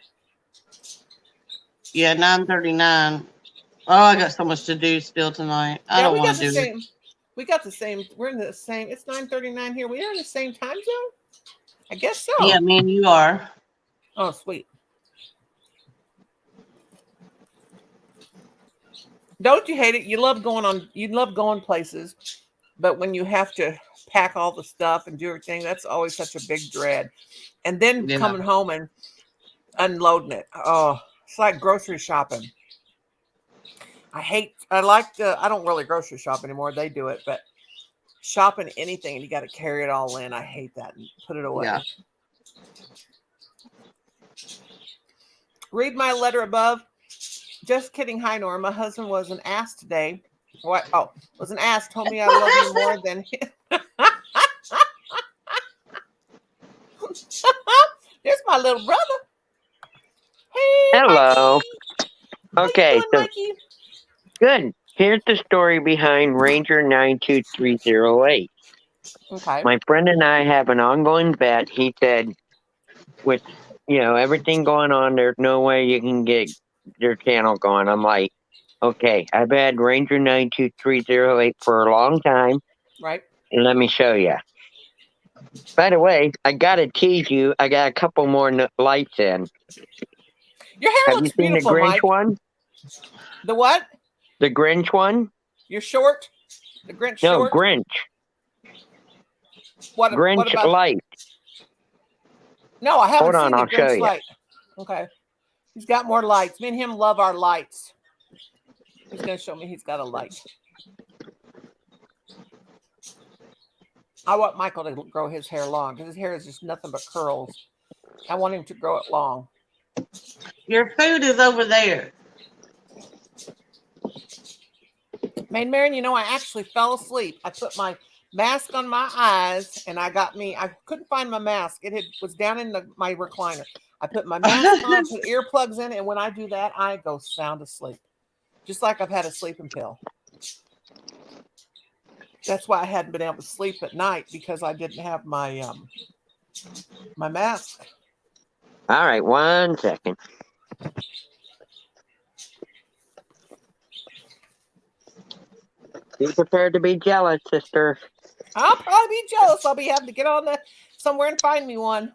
Yeah, 9:39. Oh, I got so much to do still tonight. I don't want to do it. We got the same. We're in the same. It's 9:39 here. We are in the same time zone. I guess so. Yeah, me and you are. Oh, sweet. Don't you hate it? You love going places, but when you have to pack all the stuff and do everything, that's always such a big dread. And then coming home and unloading it. Oh, it's like grocery shopping. I don't really grocery shop anymore. They do it, but shopping anything and you got to carry it all in. I hate that and put it away. Yeah. Read my letter above. Just kidding. Hi, Nora. My husband was an ass today. What? Oh, was an ass. Told me I love you more than him. little brother. Hey, Hello. Mikey. How Okay, you doing, so Mikey? good. Here's the story behind Ranger 92308. Okay. My friend and I have an ongoing bet. He said, with everything going on, there's no way you can get your channel going. I'm like, okay, I've had Ranger 92308 for a long time. Right. Let me show you. By the way, I gotta tease you. I got a couple more lights in. Your hair Have you looks seen the beautiful, Grinch Mike. one? The what? The Grinch one? You're short? The Grinch No, short? Grinch. What Grinch about light. No, I haven't Hold on, seen the I'll show Grinch you. light. Okay. He's got more lights. Me and him love our lights. He's gonna show me he's got a light. I want Michael to grow his hair long because his hair is just nothing but curls. I want him to grow it long. Your food is over there. Maid Marian, I actually fell asleep. I put my mask on my eyes and I couldn't find my mask. It was down in my recliner. I put my mask on, put earplugs in, and when I do that, I go sound asleep. Just like I've had a sleeping pill. That's why I hadn't been able to sleep at night because I didn't have my my mask. All right, 1 second. Be prepared to be jealous, sister. I'll probably be jealous. I'll be having to get on somewhere and find me one.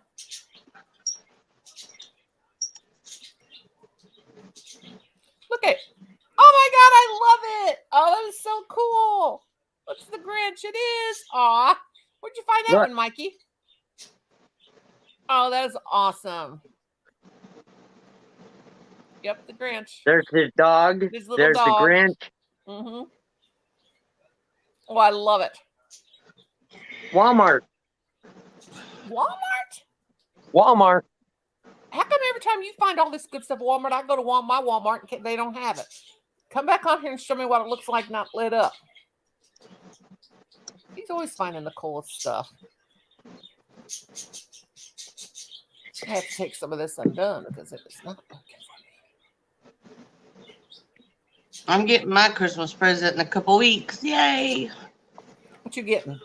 Look at it. Oh my God, I love it. Oh, that is so cool. What's the Grinch? It is. Aw. Where'd you find that Look. one, Mikey? Oh, that is awesome. Yep, the Grinch. There's his dog. His little There's dog. the Grinch. Mm-hmm. Oh, I love it. Walmart. Walmart? Walmart. How come every time you find all this good stuff at Walmart, I go to my Walmart and they don't have it? Come back on here and show me what it looks like not lit up. He's always finding the coolest stuff. I have to take some of this undone because it is not working for me. I'm getting my Christmas present in a couple weeks. Yay! What you getting?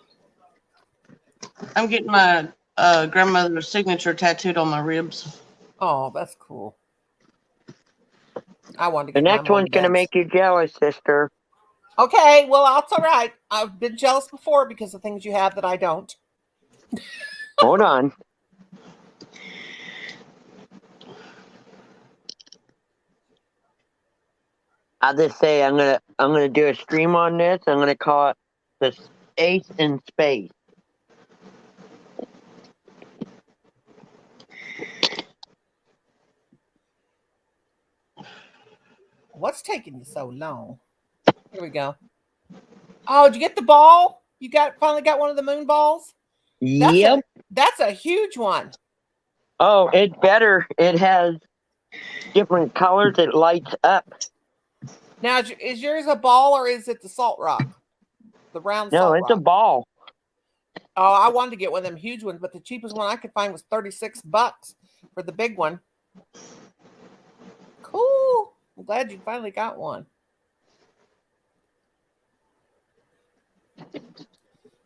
I'm getting my grandmother's signature tattooed on my ribs. Oh, that's cool. I wanted to The get next one's going to make you jealous, sister. Okay, well, that's all right. I've been jealous before because of things you have that I don't. Hold on. I'll just say I'm gonna do a stream on this. I'm gonna call it the Ace in Space. What's taking you so long? Here we go. Oh, did you get the ball? You finally got one of the moon balls? Yep. That's a huge one. Oh, it's better. It has different colors. It lights up. Now, is yours a ball or is it the salt rock? The round No, salt it's rock? a ball. Oh, I wanted to get one of them huge ones, but the cheapest one I could find was $36 for the big one. Cool. I'm glad you finally got one.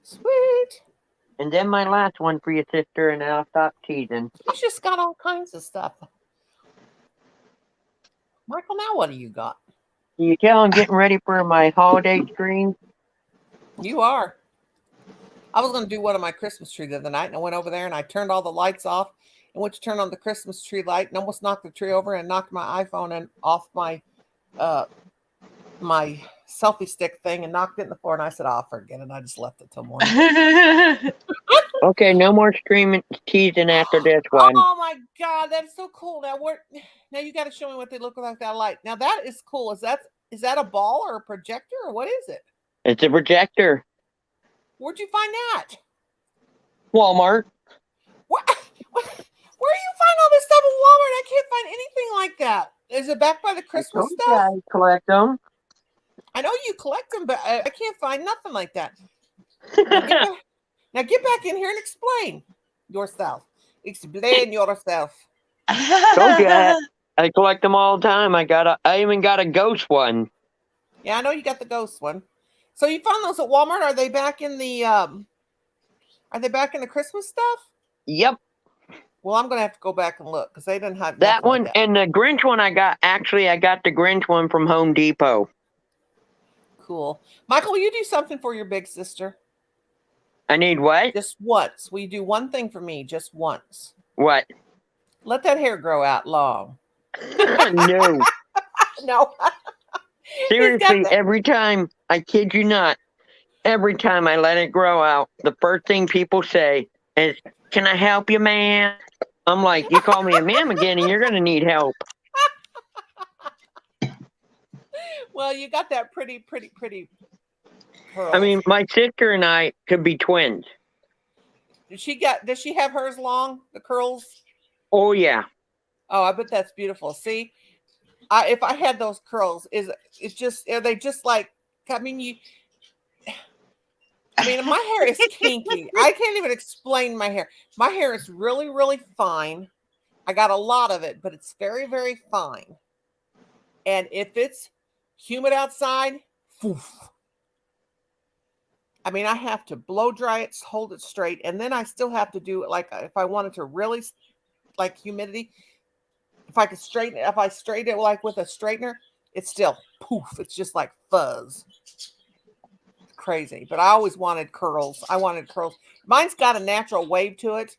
Sweet. And then my last one for you, sister, and I'll stop teasing. He's just got all kinds of stuff. Michael, now what do you got? Can you tell I'm getting ready for my holiday stream? You are. I was going to do one of my Christmas tree the other night, and I went over there and I turned all the lights off and went to turn on the Christmas tree light and almost knocked the tree over and knocked my iPhone and off my my selfie stick thing and knocked it in the floor. And I said, "Oh, forget it." I just left it till morning. Okay, no more streaming teasing after this one. Oh my God, that is so cool! Now you got to show me what they look like that light. Now that is cool. Is that a ball or a projector or what is it? It's a projector. Where'd you find that? Walmart. What? Where do you find all this stuff at Walmart? I can't find anything like that. Is it back by the Christmas stuff? I collect them. I know you collect them, but I can't find nothing like that. Now get back in here and explain yourself. Explain yourself. Told ya. I collect them all the time. I even got a ghost one. Yeah, I know you got the ghost one. So you found those at Walmart? Are they back in the Christmas stuff? Yep. Well, I'm gonna have to go back and look because they didn't have That nothing like one that. and the Grinch one I got the Grinch one from Home Depot. Cool. Michael, will you do something for your big sister? I need what? Just once. Will you do one thing for me just once? What? Let that hair grow out long. No. No. Seriously, that. every time, I kid you not, every time I let it grow out, the first thing people say is, "Can I help you, ma'am?" I'm like, you call me a ma'am again and you're going to need help. Well, you got that pretty curl. I mean, my sister and I could be twins. does she have hers long? The curls? Oh, yeah. Oh, I bet that's beautiful. See, if I had those curls, are they just like, I mean, my hair is kinky. I can't even explain my hair. My hair is really, really fine. I got a lot of it, but it's very, very fine. And if it's humid outside, poof. I mean, I have to blow dry it, hold it straight, and then I still have to do it like if I wanted to really like humidity. If I straighten it like with a straightener, it's still poof. It's just like fuzz. It's crazy. But I always wanted curls. I wanted curls. Mine's got a natural wave to it,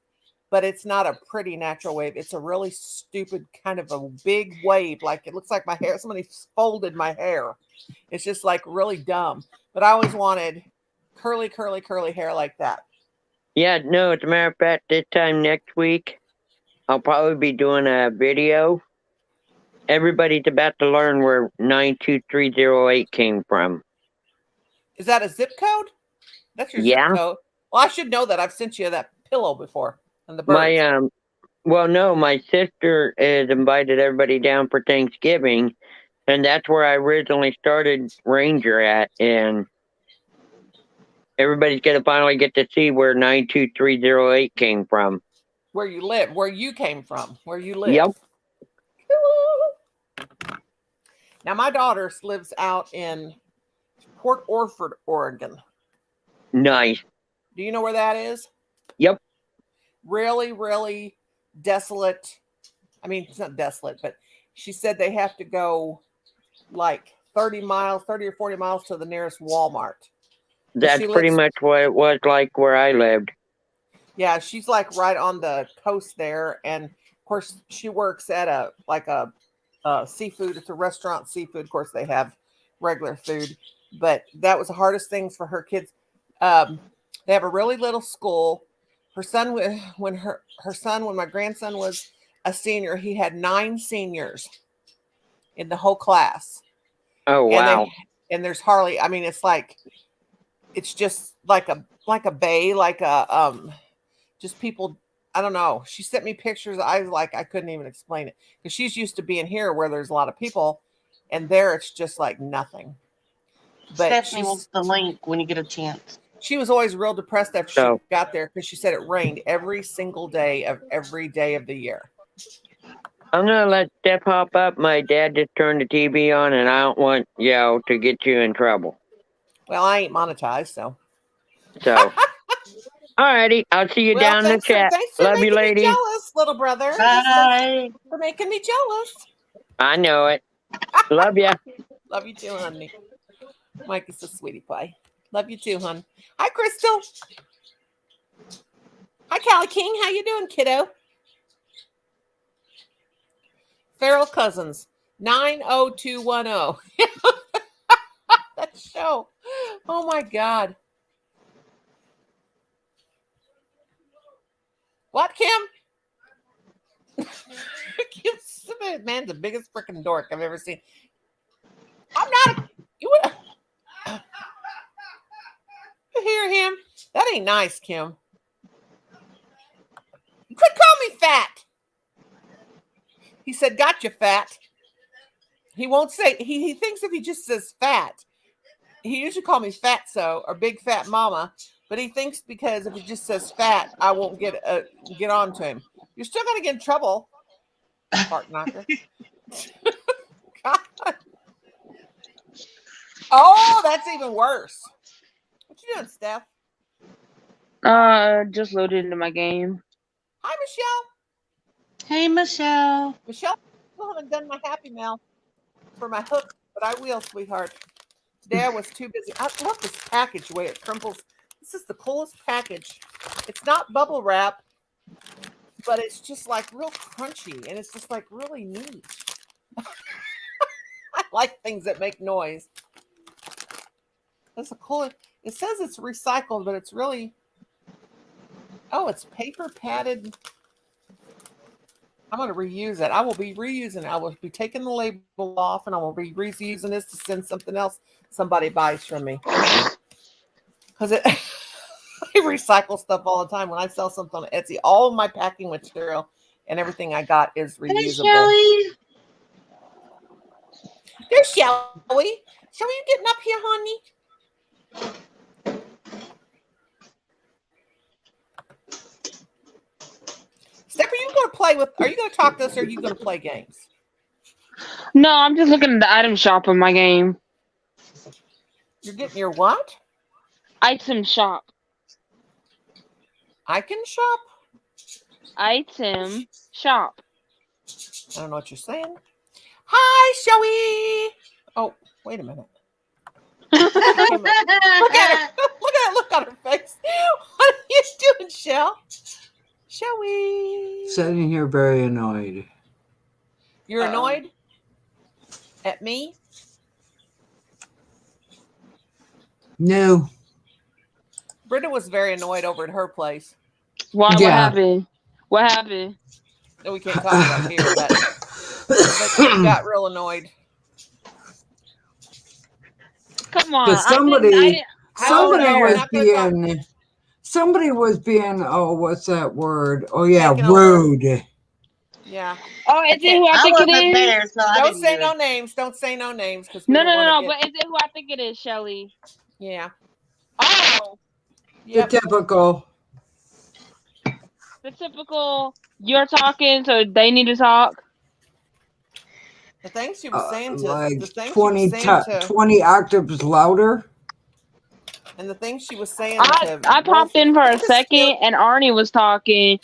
but it's not a pretty natural wave. It's a really stupid kind of a big wave. Like it looks like my hair. Somebody folded my hair. It's just like really dumb. But I always wanted curly hair like that. Yeah, no, as a matter of fact, this time next week, I'll probably be doing a video. Everybody's about to learn where 92308 came from. Is that a zip code? That's your Yeah. zip code. Well, I should know that. I've sent you that pillow before. And the birds. My sister has invited everybody down for Thanksgiving, and that's where I originally started Ranger at, and everybody's gonna finally get to see where 92308 came from. Where you live, where you came from, where you live. Yep. Now, my daughter lives out in Port Orford, Oregon. Nice. Do you know where that is? Yep. Really, really desolate. I mean, it's not desolate, but she said they have to go like 30 or 40 miles to the nearest Walmart. That's pretty much what it was like where I lived. Yeah, she's like right on the coast there, and of course she works at a seafood. It's a restaurant, seafood. Of course, they have regular food, but that was the hardest things for her kids. They have a really little school. Her son, when my grandson was a senior, he had 9 seniors in the whole class. Oh wow! And there's hardly. I mean, it's just like a bay, like a just people. I don't know. She sent me pictures. I couldn't even explain it because she's used to being here where there's a lot of people, and there it's just like nothing. But Stephanie wants the link when you get a chance. She was always real depressed after she got there because she said it rained every single day of every day of the year. I'm gonna let Steph hop up. My dad just turned the TV on, and I don't want to get you in trouble. Well, I ain't monetized, so. Alrighty, I'll see you down in the chat. Love you, lady. Jealous, little brother. Bye. For making me jealous. I know it. Love ya. Love you too, honey. Mike is a sweetie pie. Love you too, hon. Hi, Crystal. Hi, Callie King. How you doing, kiddo? Feral Cousins 90210. That show. Oh my God. What, Kim? Kim's man's the biggest freaking dork I've ever seen. I'm not. You hear him? That ain't nice, Kim. Quit calling me fat. He said, "Gotcha, fat." He won't say. He thinks if he just says fat, he usually call me fatso or big fat mama. But he thinks because if he just says fat, I won't get on to him. You're still gonna get in trouble, fart knocker. God. Oh, that's even worse. What you doing, Steph? Just loaded into my game. Hi, Michelle. Hey, Michelle. Michelle, I still haven't done my Happy Mail for my hook, but I will, sweetheart. Today I was too busy. I love this package, the way it crimples. This is the coolest package. It's not bubble wrap, but it's just like real crunchy, and it's just like really neat. I like things that make noise. That's a cool. It says it's recycled, but it's really. Oh, it's paper padded. I'm going to reuse it. I will be reusing it. I will be taking the label off, and I will be reusing this to send something else somebody buys from me. Because it, I recycle stuff all the time. When I sell something on Etsy, all of my packing material and everything I got is reusable. Hey, Shelly. There's Shelly. Shelly, you getting up here, honey? Steph, are you going to play with? Are you going to talk to us, or are you going to play games? No, I'm just looking at the item shop in my game. You're getting your what? Item shop. Icon shop? Item shop. I don't know what you're saying. Hi, Shelly. Oh, wait a minute. Look at her. Look at her look on her face. What are you doing, Shell? Shelly. Sitting here very annoyed. You're annoyed at me? No. Britta was very annoyed over at her place. Why? What Yeah. happened? What happened? No, we can't talk about here, but she got real annoyed. Come on. But somebody Somebody was being, oh, what's that word? Oh, yeah, Taking over. rude. Yeah. Oh, is it who I I think it wasn't is? there, so I Don't didn't say do no it. names. Don't say no names. No. But is it who I think it is, Shelly? Yeah. Oh, Yep. The typical. the typical. You're talking, so they need to talk. The things she was saying to Like the things 20, she was saying to 20 octaves louder. and the things she was saying I to popped in for a Wolfie. second, and Arnie was talking.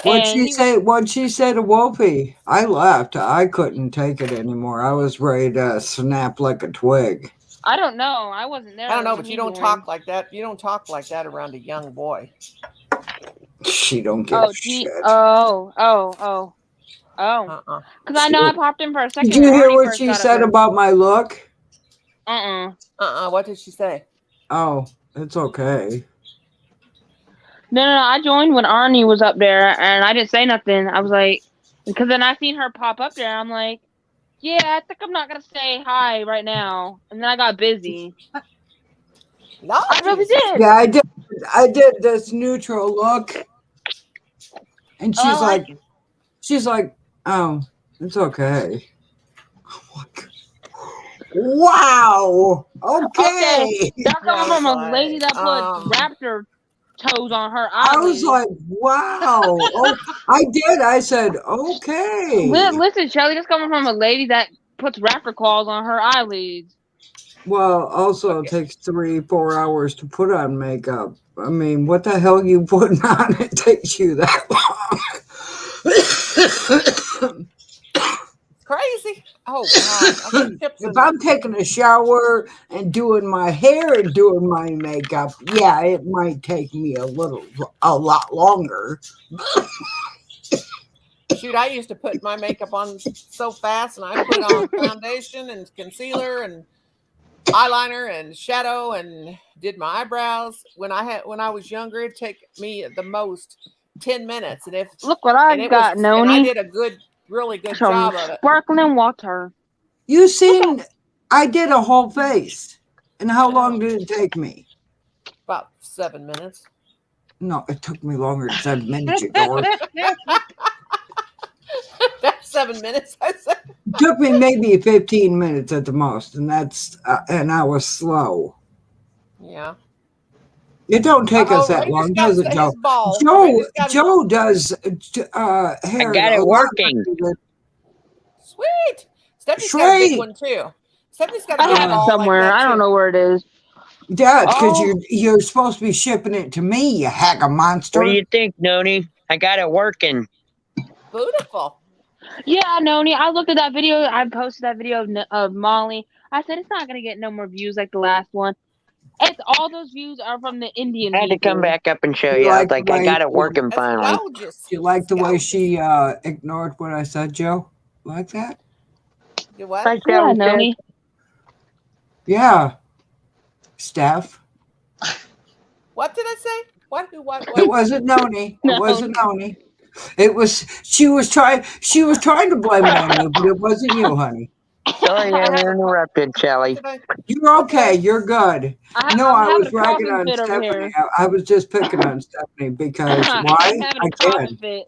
What'd And she he say? What'd she say to Wolfie? I left. I couldn't take it anymore. I was ready to snap like a twig. I don't know. I wasn't there. I don't know, when but he you don't joined. talk like that. You don't talk like that around a young boy. She don't give Oh, a shit. oh. Uh-uh. Because I know I popped in for a second. Did you when hear Arnie what first she got up said there. about my look? What did she say? Oh, it's okay. No. I joined when Arnie was up there, and I didn't say nothing. I was like, because then I seen her pop up there. I'm like, yeah, I think I'm not gonna say hi right now. And then I got busy. No, I really Jesus. did. Yeah, I did this neutral look. And Oh, I like she's like, oh, it's okay. I'm like, wow. Okay. That coming from a lady that put Um, raptor toes on her I eyelids. was like, wow. Oh, I did. I said, okay. Listen, Shelly, that's coming from a lady that puts raptor claws on her eyelids. Well, also it takes 3-4 hours to put on makeup. I mean, what the hell you putting on? It takes you that long. crazy. Oh God. Okay, chips If in I'm taking a shower and doing my hair and doing my makeup, yeah, it might take me a lot longer. Shoot, I used to put my makeup on so fast, and I put on foundation and concealer and eyeliner and shadow and did my eyebrows. When I was younger, it'd take me at the most 10 minutes. And if Look what I got, and I Noni. did a really good Some job of it. sparkling water. You seen, I did a whole face. And how long did it take me? About 7 minutes. No, it took me longer than 7 minutes, you dork. That's 7 minutes, I said. It took me maybe 15 minutes at the most, and and I was slow. Yeah. It don't take us that He long, just does got it, Joe? his ball. Joe Randy's got- Joe does I hair. got a it lot working. better than- Sweet. Stephanie's got a big Sweet. one too. Stephanie's got a I big have it ball somewhere. like that I don't too. know where it is. Yeah, it's because Oh. you're supposed to be shipping it to me, you hacker monster. What do you think, Noni? I got it working. Beautiful. Yeah, Noni. I looked at that video. I posted that video of Molly. I said it's not gonna get no more views like the last one. It's all those views are from the Indian I had to people. come back up and show You you. I was like the like, I way- got it working That's finally. gorgeous. You like the way Gorgeous. she ignored what I said, Joe? Like that? You what? Like Yeah, Shelly said, Noni. Yeah. Steph. What did I say? What? Who? What? It wasn't Noni. No. It wasn't Noni. It was she was trying to blame it on you, but it wasn't you, honey. Sorry, I interrupted, Shelly. Did I- You're okay. You're good. No, I'm I was having a ragging coughing on fit over Stephanie. here. I was just picking on Stephanie because I'm why? having I a coughing can.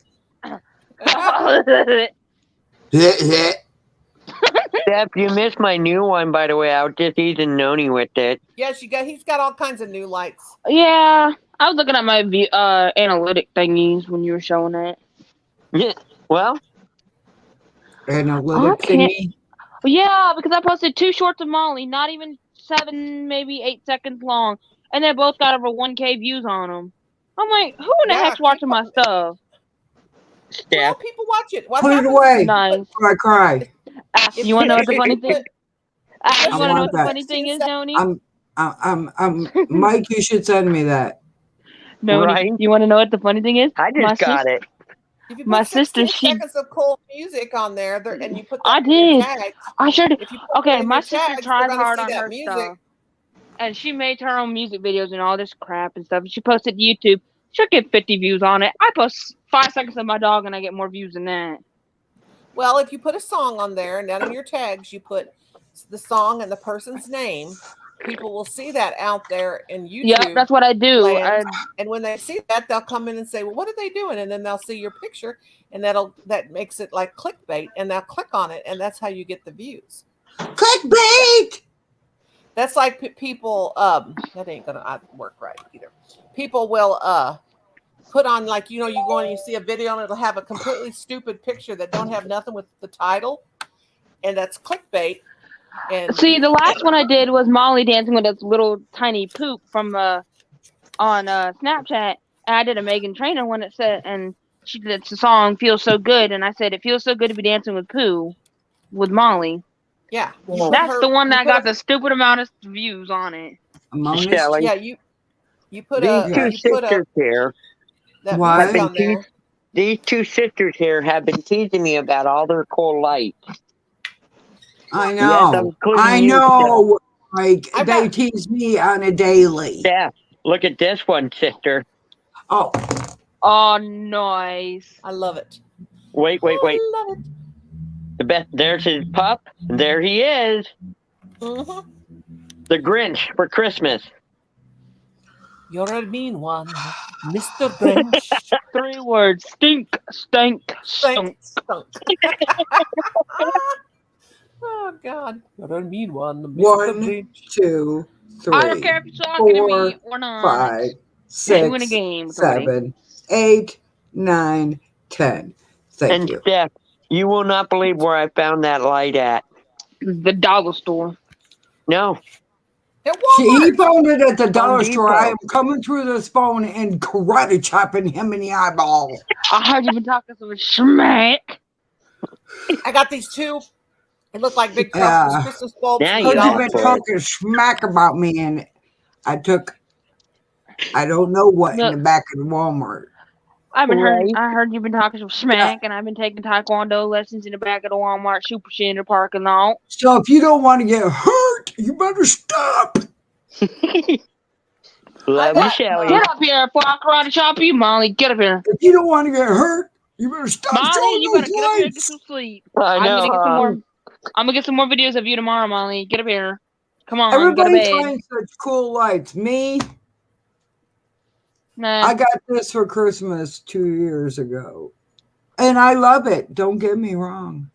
fit. Steph, you missed my new one, by the way. I was just eating Noni with it. Yes, he's got all kinds of new lights. Yeah, I was looking at my analytic thingies when you were showing it. Well, Analytic Okay. thingy. Yeah, because I posted 2 shorts of Molly, not even 7, maybe 8 seconds long, and they both got over 1K views on them. I'm like, who in the Yeah, heck's watching my stuff? Well, Steph, people watch it. What Put it happens away. is- Nice. Before I cry. if You want to know what the if funny you thing? put- You I want to know want what the that. funny thing is, Noni? I'm Mike, you should send me that. Noni, Right. you want to know what the funny thing is? I My just got it. If you My put 16 sister, she- seconds of cool music on there, and you put I that in your did. tags, I sure did. if you put Okay, that in my your sister tags, tried they're gonna hard see on that her music. stuff, and she made her own music videos and all this crap and stuff. She posted to YouTube. She'll get 50 views on it. I post 5 seconds of my dog, and I get more views than that. Well, if you put a song on there and down in your tags, you put the song and the person's name, people will see that out there in YouTube. Yep, that's what I do. land. And when they see that, they'll come in and say, "Well, what are they doing?" And then they'll see your picture, and that makes it like clickbait, and they'll click on it, and that's how you get the views. Clickbait. That's like people. That ain't gonna work right either. People will put on, like, you go and you see a video and it'll have a completely stupid picture that don't have nothing with the title, and that's clickbait. And See, the last one I did was Molly dancing with this little tiny poop from on Snapchat. And I did a Megan Trainor one that said, and she did the song "Feels So Good," and I said it feels so good to be dancing with poo with Molly. yeah, you put That's her- the one you that put got a- the stupid amount of views on it. Among us. Shelly, Yeah, you put these a two you put sisters here, that What? music on there. these two sisters here have been teasing me about all their cool lights. I Yes, know. I'm including I you, know. Like I they got- tease me on a daily. Steph, look at this one, sister. Oh, Oh, nice. I love it. Wait. I love it. The best. There's his pup. There he is. Mhm. The Grinch for Christmas. You're a mean one, Mr. Grinch. 3 words: stink, stank, stunk. Stunk. Oh God, you're a mean one, Mr. One, Grinch. 2, 3, I don't care if you're talking to 4, me or not. 5, You win a 6, game with somebody. 7, 8, 9, 10. Thank And you. Steph, you will not believe where I found that light at. The dollar store. No, At He Walmart. found it at the dollar Depot. store. I am coming through this phone and karate chopping him in the eyeball. I heard you've been talking some smack. I got these two. It looked like big Yeah. Christmas bulbs. Now from you Heard the you know. dollar been store. talking smack about me, and I took, I don't know what, in the back of the Walmart. I Right. heard you've been talking some smack, and I've been taking Taekwondo lessons in the back of the Walmart Super Center parking lot. So if you don't want to get hurt, you better stop. love you, Shelly. Get up here before I karate chop you, Molly. Get up here. If you don't want to get hurt, you better stop Molly, showing you those better get up here and get lights. some sleep. I I'm know. gonna get some huh? more. I'm gonna get some more videos of you tomorrow, Molly. Get up here. Come on, go to Everybody bed. finds such cool lights. Me, Nah. I got this for Christmas 2 years ago, and I love it. Don't get me wrong.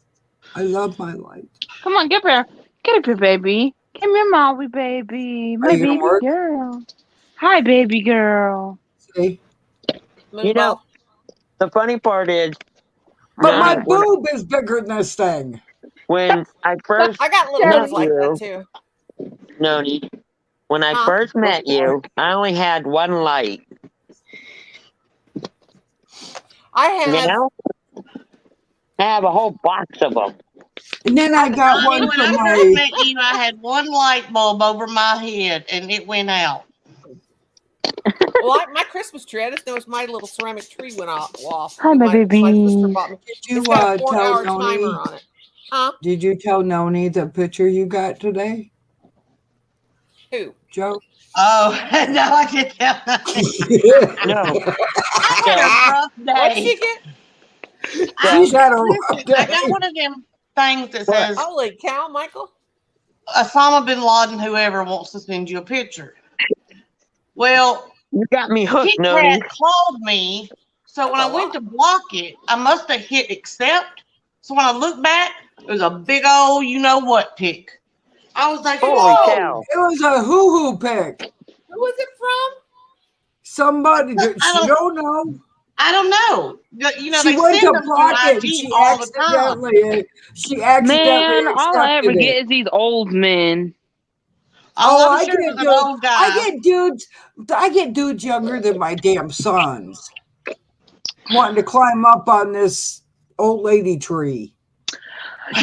I love my lights. Come on, get up here. Get up here, baby. Come here, Molly, baby. Are My you gonna baby work? girl. Hi, baby girl. See? Move You know, off. the funny part is, But my Noni, boob is bigger than this thing. when I first I got little met boobs like that you, too. Noni, when I Huh? first met you, I only had one light. I have. Now, I have a whole box of them. And then I got Honey, one when for I my. first met you, I had one light bulb over my head and it went out. Well, my Christmas tree. I just noticed my little ceramic tree went off. Hi, my My sister baby. bought me. Did It's you got a tell 4-hour Noni? timer on it. Huh? Did you tell Noni the picture you got today, Who? Joe? Oh, no, I can tell. No. I had a rough What'd day. she get? She's had a rough Listen, I got day. one of them things that What? says Holy cow, Michael! Osama bin Laden, whoever wants to send you a picture. Well, You got me hooked, Kit Noni. Kat called me, so when I That's a went lot. to block it, I must have hit accept. So when I look back, it was a big old you know what pic. I was like, Holy whoa. cow. It was a hoo-hoo pic. Who was it from? Somebody that I she don't- don't know. I don't know. You know, She they went send to them block through it and IG all the time. she Man, accidentally all I ever accepted get it. is these old men. Oh, I'm I sure it get was an dudes. old guy. I get dudes younger than my damn sons wanting to climb up on this old lady tree.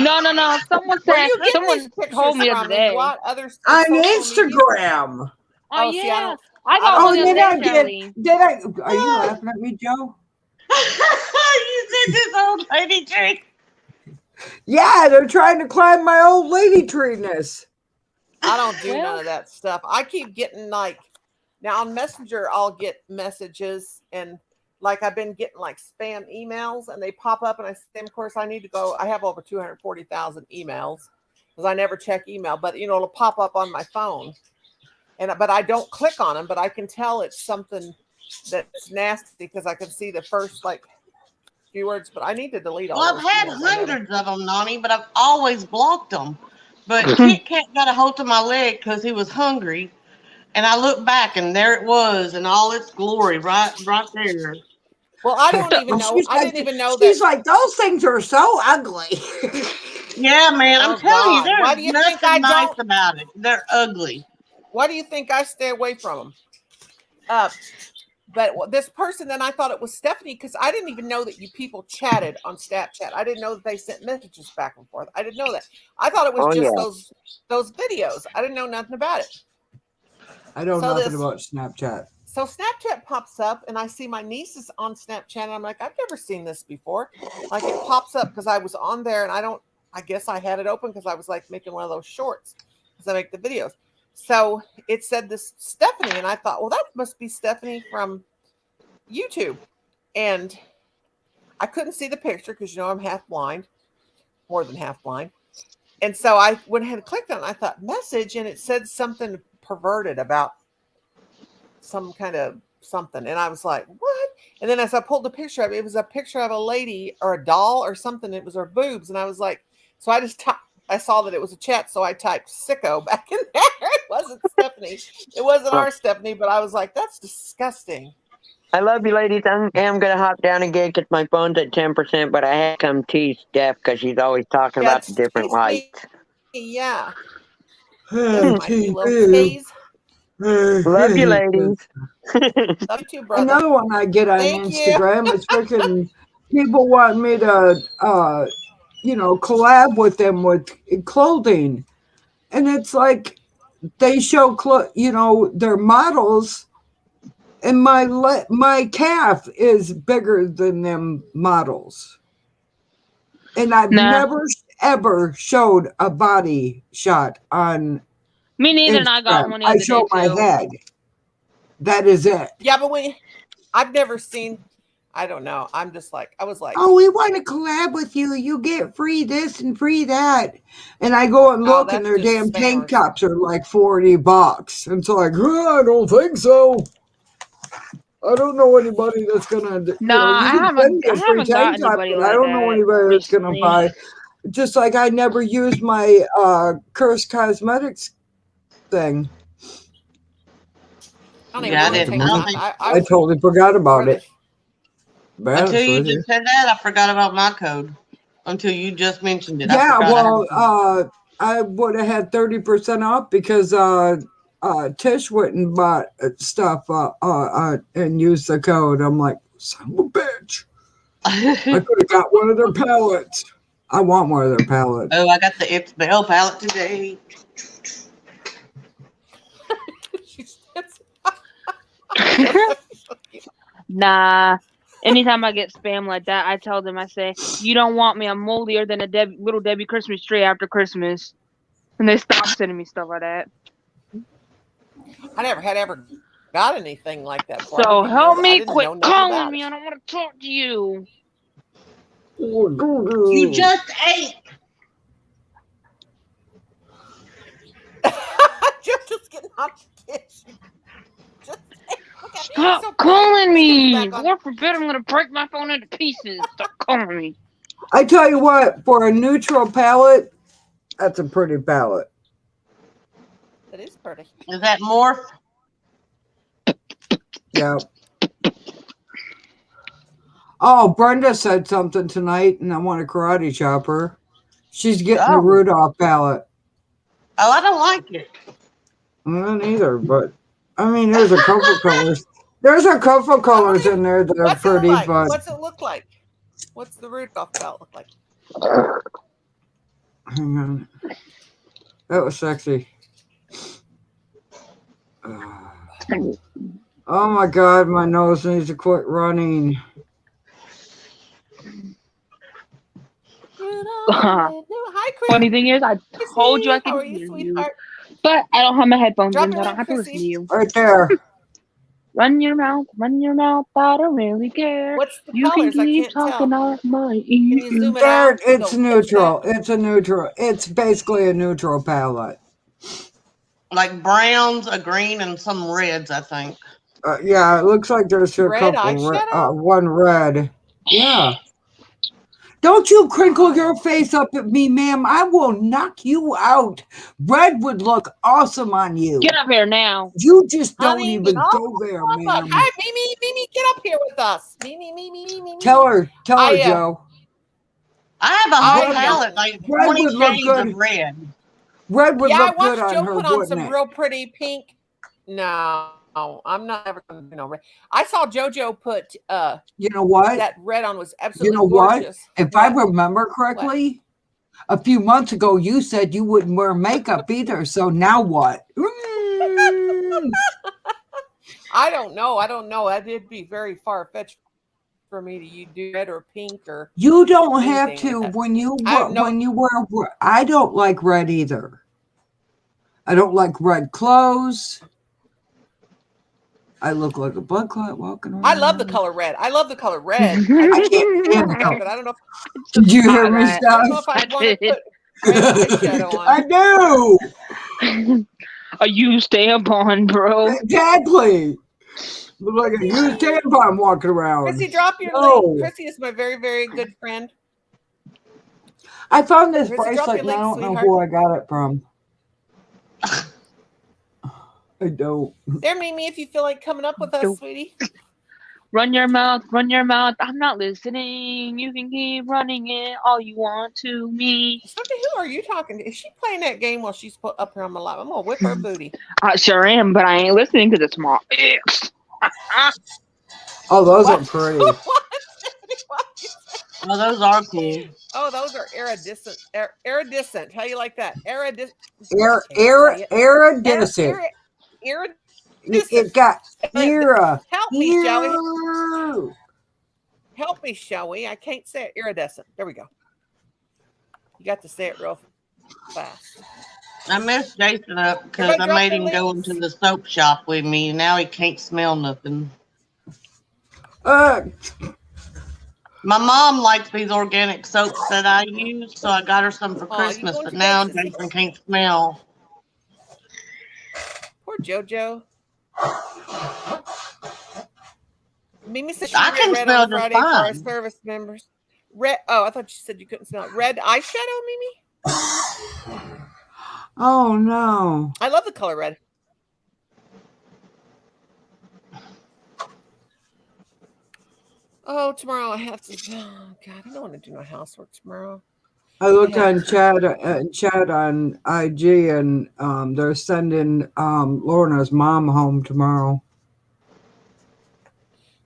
No. Someone Where said. you getting Someone these pictures told me the other from? day. And what other On social media? Instagram. Oh, Oh, see, I yeah. don't. I I got don't one Oh, the know. other day, Charlie. are you laughing at me, Joe? You said this old lady tree. Yeah, they're trying to climb my old lady tree-ness. I don't do Well- none of that stuff. I keep getting like now on Messenger, I'll get messages and like I've been getting like spam emails and they pop up and I say, of course, I need to go. I have over 240,000 emails because I never check email, but you know, it'll pop up on my phone. But I don't click on them, but I can tell it's something that's nasty because I can see the first like few words, but I need to delete all Well, those I've had emails. I never- hundreds of them, Nani, but I've always blocked them. But Kit Kat got a hold of my leg because he was hungry. And I looked back and there it was in all its glory right there. Well, I don't even know. She's I like, didn't even know she's that. like, those things are so ugly. Yeah, man, I'm Oh, telling you, God. Why do there's you think I nothing nice don't? about it. They're ugly. Why do you think I stay away from them? But this person, then I thought it was Stephanie because I didn't even know that you people chatted on Snapchat. I didn't know that they sent messages back and forth. I didn't know that. I thought it was Oh, just yeah. those videos. I didn't know nothing about it. I know So nothing this- about Snapchat. So Snapchat pops up and I see my niece's on Snapchat and I'm like, I've never seen this before. Like it pops up because I was on there and I guess I had it open because I was like making one of those shorts because I make the videos. So it said this Stephanie and I thought, well, that must be Stephanie from YouTube. And I couldn't see the picture because, you know, I'm half blind, more than half blind. And so I went ahead and clicked on it. I thought message and it said something perverted about some kind of something. And I was like, what? And then as I pulled the picture up, it was a picture of a lady or a doll or something. It was her boobs. And I was like, so I just I saw that it was a chat. So I typed sicko back in there. It wasn't Stephanie. It wasn't our Stephanie, but I was like, that's disgusting. I love you, ladies. I am going to hop down again because my phone's at 10%, but I had to come tease Steph because she's always talking about the different tease me. lights. Yeah. Hey, My little tease. Love you, ladies. Love you too, brother. Another one I get on Thank you. Instagram is freaking people want me to, collab with them with clothing. And it's like they show, their models, and my calf is bigger than them models. And I've Nah. never, ever showed a body shot on Me neither, and I got Instagram. one the other I day, show my too. head. That is it. Yeah, but I've never seen, I don't know. I'm just like, I was like, Oh, we want to collab with you. You get free this and free that. And I go and look, and that's their just damn tank spammers. tops are like $40. It's like, I don't think so. I don't know anybody that's gonna. I haven't got anybody but like I don't know that anybody that's gonna recently. buy. Just like I never used my Curse Cosmetics thing. don't even Yeah, I know what it didn't. takes. I don't think I totally forgot about really- it. Be until honest you with you. just said that, I forgot about my code. Until you just mentioned it, I Yeah, forgot. well, I would have had 30% off because Tish went and bought stuff and used the code. I'm like, son of a bitch. I could have got one of their pallets. I want one of their pallets. Oh, I got the It's Bell palette today. She stands- Nah. Anytime I get spam like that, I tell them, I say, you don't want me. I'm moldier than a little Debbie Christmas tree after Christmas. And they stop sending me stuff like that. I never had ever got anything like that before. I So didn't help know- I me, didn't quit know nothing calling about me. it. I don't want to talk to you. You just ate. Just getting on the kitchen. Just, look at Stop so calling me. Back on- Lord forbid I'm going to break my phone into pieces. Stop calling me. I tell you what, for a neutral palette, that's a pretty palette. It is pretty. Is that Morph? Yeah. Oh, Brenda said something tonight, and I want a karate chop her. She's getting the Oh. Rudolph palette. Oh, I don't like it. I don't either, but I mean, there's a couple colors. There's a couple colors in there that are What's it look pretty, like? but What's it look like? What's the Rudolph belt look like? hang on. That was sexy. Oh my God, my nose needs to quit running. Hi, Chris. Funny thing is, I told you I How are could you, hear you. sweetheart? But I don't have my headphones Drop in, it so I don't in, have to listen to Chrissy. you. Right there. Run your mouth, I don't really care. What's the You can colors? I keep can't talking tell. out my Can you ear. zoom it There, out? so we it's don't catch neutral. that? It's a neutral. It's basically a neutral palette. Like browns, a green, and some reds, I think. Yeah, it looks like there's a Red couple. eyeshadow? One red. Yeah. Don't you crinkle your face up at me, ma'am. I will knock you out. Red would look awesome on you. Get up here now. You just don't Honey, even no, go there, Come up. ma'am. Hi, Mimi, get up here with us. Mimi. Tell her, I, Joe. I have a I whole don't- palette, like Red 20 would look shades good. of red. Red would Yeah, I look good watched on Joe her, put on wouldn't some it? real pretty pink. No, I'm not ever going to do no red. I saw JoJo put You know what? that red on was absolutely know what? gorgeous. If I remember correctly, a few months ago you said you wouldn't wear makeup either. So now what? I don't know. That did be very far fetched for me to do red or pink or. You don't have Anything to like that. when you I know- when you wear. I don't like red either. I don't like red clothes. I look like a blood clot walking around. I love the color red. I can't I can't stand help it. it. I don't know. Did you hear me, I I don't know Steph? if I want to put red eyeshadow on. I do. A used tampon, bro. Exactly. Look like a used tampon walking around. Chrissy, drop your No. link. Chrissy is my very, very good friend. I found this Chrissy, drop bracelet your and I link, don't know sweetheart. who I got it from. I don't. There, Mimi, if you feel like coming up with us, Nope. sweetie. Run your mouth, run your mouth. I'm not listening. You can keep running it all you want to me. Sophie, who are you talking to? Is she playing that game while she's put up here on my lap? I'm gonna whip her booty. I sure am, but I ain't listening to the small X. Oh, those are What? pretty. What? Stephanie, what? Well, those are cool. Oh, those are iridescent. Iridescent. How you like that? Iridescent. Iridescent. It got era. Help me, shall we? Era. Help me, shall we? I can't say it. Iridescent. There we go. You got to say it real fast. I messed Jason up because Everybody I drop made their him go links. into the soap shop with me, and now he can't smell nothing. My mom likes these organic soaps that I use, so I got her some for Aw, you Christmas, going but to now Texas? Jason can't smell. Poor JoJo. Mimi said she I read can red smell on just Friday for our fine. service members. Red. Oh, I thought you said you couldn't smell it. Red eyeshadow, Mimi. Oh no. I love the color red. Oh, tomorrow I have to. Oh, God, I don't want to do no housework tomorrow. I looked Yeah. on chat on IG, and they're sending Lorna's mom home tomorrow.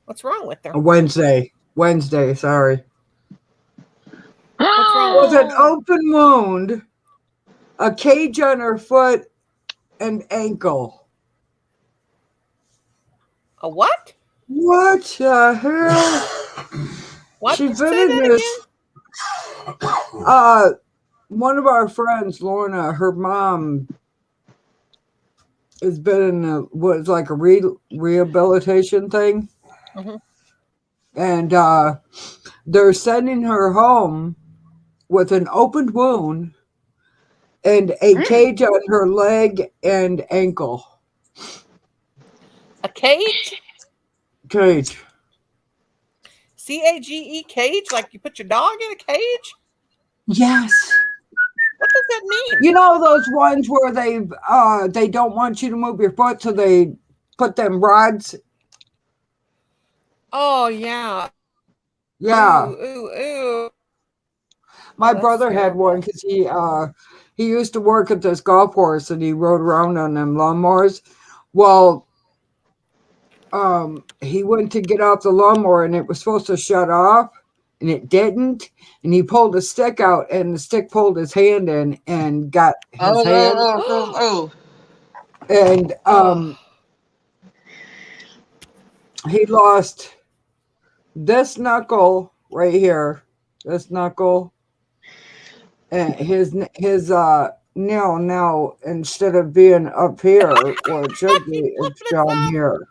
What's wrong with her? Wednesday, sorry. What's wrong with With an her? open wound, a cage on her foot, and ankle. A what? What the hell? What? She's Say been in that this. again? One of our friends, Lorna, her mom has been in what's like a rehabilitation thing. Mhm. And they're sending her home with an open wound and a cage on her leg and ankle. A cage? Cage. CAGE cage? Like you put your dog in a cage? Yes. What does that mean? You know those ones where they don't want you to move your foot, so they put them rods. Oh yeah. Yeah. Ooh. My That's brother had terrible. one because he used to work at this golf course and he rode around on them lawnmowers. Well, he went to get off the lawnmower and it was supposed to shut off and it didn't. And he pulled a stick out and the stick pulled his hand in and got his hand. And he lost this knuckle right here, this knuckle, and his nail now, instead of being up here where it should be, it's down here.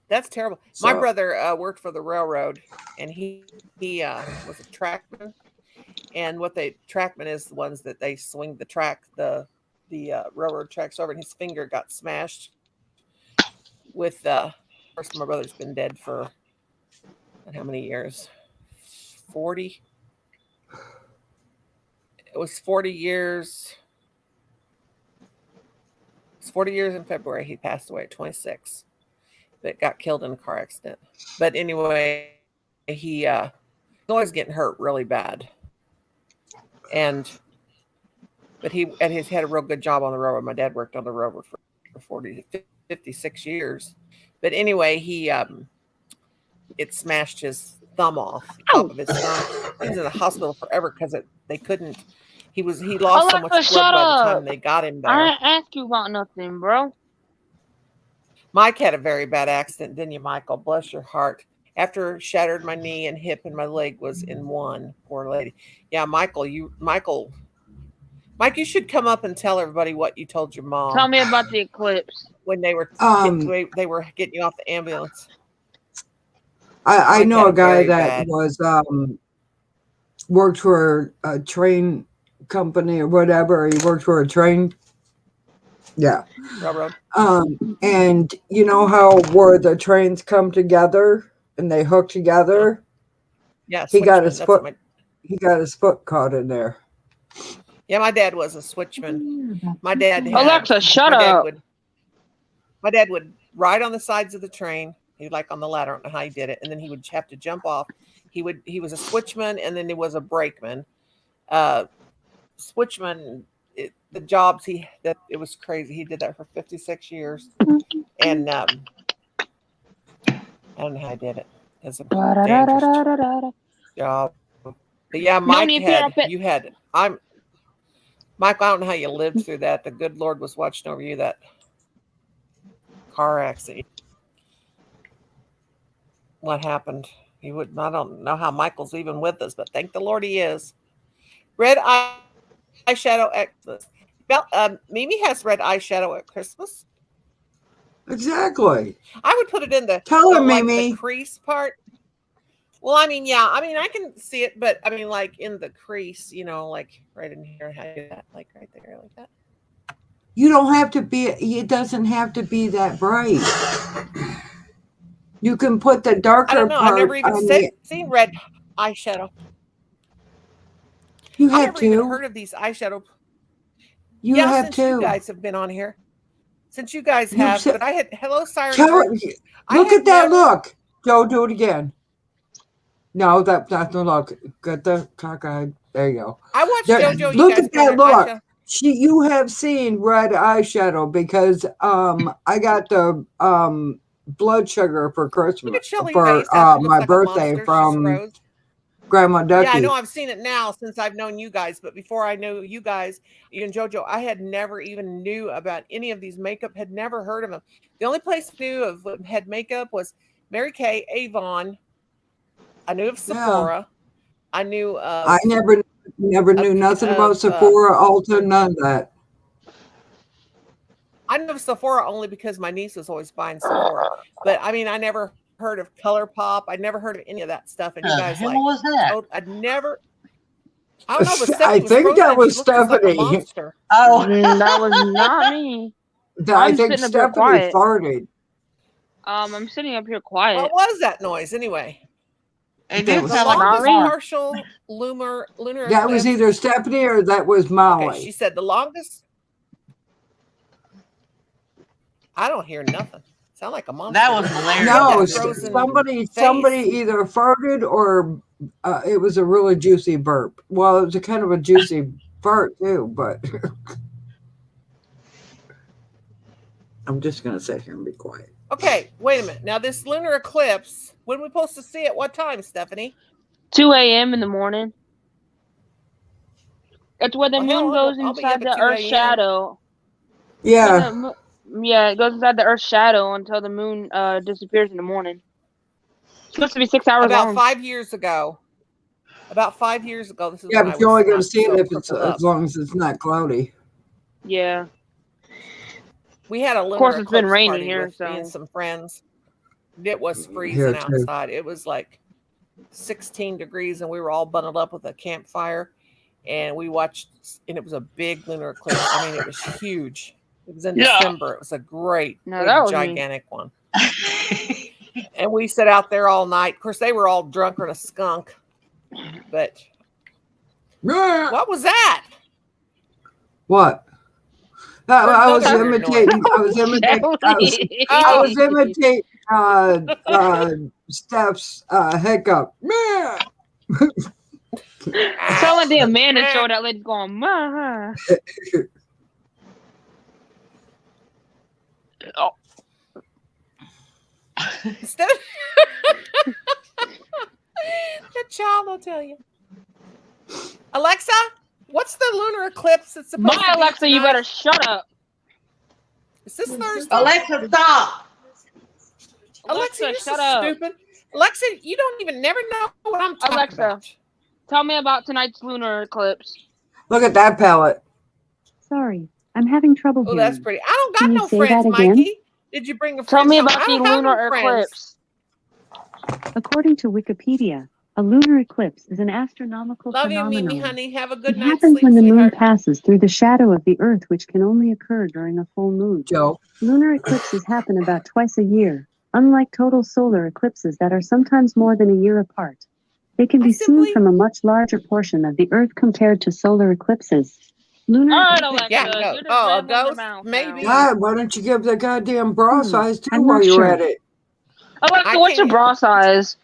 That's terrible. So- My brother worked for the railroad, and he was a trackman. And what trackman is the ones that they swing the railroad tracks over, and his finger got smashed. With of course, my brother's been dead for how many years? 40. It was 40 years. It's 40 years in February. He passed away at 26. That got killed in a car accident. But anyway, he's always getting hurt really bad. But he had a real good job on the railroad. My dad worked on the railroad for 56 years. But anyway, it smashed his thumb off, the top of his thumb. He was in the hospital forever because they couldn't. He lost so much blood Alexa, shut by the up. time they got him there. I didn't ask you about nothing, bro. Mike had a very bad accident, didn't you, Michael? Bless your heart. After shattered my knee and hip and my leg was in one. Poor lady. Yeah, Mike, you should come up and tell everybody what you told your mom. Tell me about the eclipse. When they were they were getting you off the ambulance. I Mike know had a it guy very that bad. was worked for a train company or whatever. He worked for a train. Yeah. Railroad. And you know how where the trains come together and they hook together? Yes. He got his foot caught in there. Yeah, my dad was a switchman. My dad had, Alexa, shut up. My dad would ride on the sides of the train. He like on the ladder. I don't know how he did it. And then he would have to jump off. He was a switchman and then he was a brakeman. Switchman, the jobs it was crazy. He did that for 56 years. And I don't know how I did it. It's a dangerous job. But yeah, Mike Mike, I don't know how you lived through that. The good Lord was watching over you, that car accident. What happened? I don't know how Michael's even with us, but thank the Lord he is. Red eyeshadow at Christmas. Mimi has red eyeshadow at Christmas. Exactly. I would put it in the Mimi. the crease part. Well, I mean, yeah, I can see it, but I mean, like in the crease, like right in here, how do that, like right there, like that. You don't have to be. It doesn't have to be that bright. You can put the darker I don't know. part. I've never even seen red eyeshadow. You I've have never even to. heard of these eyeshadow. You yeah, have since to. you guys have been on here. Since you guys have, but I had hello, Siren. Look at that look. Joe, do it again. No, that's not the look. Get the cockeyed. There you go. I watched There- JoJo. You look guys at that remember look. Aisha? You have seen red eyeshadow because I got the blood sugar for Look Christmas at Shelly's for face. How she looks my like a birthday monster. She's from froze. Grandma Ducky. Yeah, I know. I've seen it now since I've known you guys. But before I knew you guys, even JoJo, I had never even knew about any of these makeup. Had never heard of them. The only place I knew of what had makeup was Mary Kay, Avon. I knew of Sephora. I knew of. I never knew nothing about Sephora, Ulta, none of that. I know of Sephora only because my niece was always buying Sephora. But I mean, I never heard of ColourPop. I never heard of any of that stuff. And you The guys hell like, was that? oh, I'd never. I don't know, but I Stephanie was think frozen that and was she looked just like a Stephanie. monster. Oh, That was not me. I I'm think sitting up here Stephanie quiet. farted. I'm sitting up here quiet. What was that noise anyway? it That did was The sound like longest a fart. partial lunar That was eclipse. either Stephanie or that was Molly. Okay, she said the longest. I don't hear nothing. Sound like a monster. That was hilarious. No, That frozen somebody face. either farted or it was a really juicy burp. Well, it was a kind of a juicy burp too, but I'm just gonna sit here and be quiet. Okay, wait a minute. Now this lunar eclipse, when are we supposed to see it? What time, Stephanie? 2 a.m. in the morning. It's where the Well, hell, moon I'll- goes I'll be inside up at the 2 Earth's a.m. shadow. Yeah, Yeah, it goes inside the Earth's shadow until the moon disappears in the morning. It's supposed to be 6 hours About long. 5 years ago. About 5 years ago. This is yeah, when but I you're only was gonna not see so it if it's crippled up. as long as it's not cloudy. Yeah. We had a lunar course, it's been eclipse raining party here, with me and so- some friends. It was Here, freezing too. outside. It was like 16 degrees, and we were all bundled up with a campfire. And we watched, and it was a big lunar eclipse. I mean, it was huge. It was in Yeah. December. It was a great, No, big, that was me. gigantic one. And we sat out there all night. Of course, they were all drunk on a skunk. But what was that? What? I was Another imitating. I was imitating. I was imitating Steph's hiccup. Meh. Sound like the Amanda show that lady's going, "Ma." Oh, Instead the child, I'll tell you. Alexa, what's the lunar eclipse that's supposed my to be Alexa, you tonight? better shut up. Is this Thursday? Alexa, stop. Alexa, you're so shut up. stupid. Alexa, you don't even never know what I'm talking Alexa. about. Tell me about tonight's lunar eclipse. Look at that palette. Sorry, I'm having trouble Oh, hearing. that's pretty. I don't got Can you no say friends, that again? Mikey. Did you bring a friend? Tell me No, about I the don't have no lunar friends. eclipse. According to Wikipedia, a lunar eclipse is an astronomical Love you, phenomenon. Mimi, honey. Have a good It night's happens sleep, when the moon sweetheart. passes through the shadow of the Earth, which can only occur during a full moon. Joe. Lunar eclipses happen about twice a year, unlike total solar eclipses that are sometimes more than a year apart. They can I be simply- seen from a much larger portion of the Earth compared to solar eclipses. Lunar All right, eclipses- Alexa. Yeah, no. you're just Oh, a rambling your ghost? mouth Maybe. now. God, why don't you give the goddamn bra size too I'm while not you're sure. at it? Alexa, I what's your can't- bra size?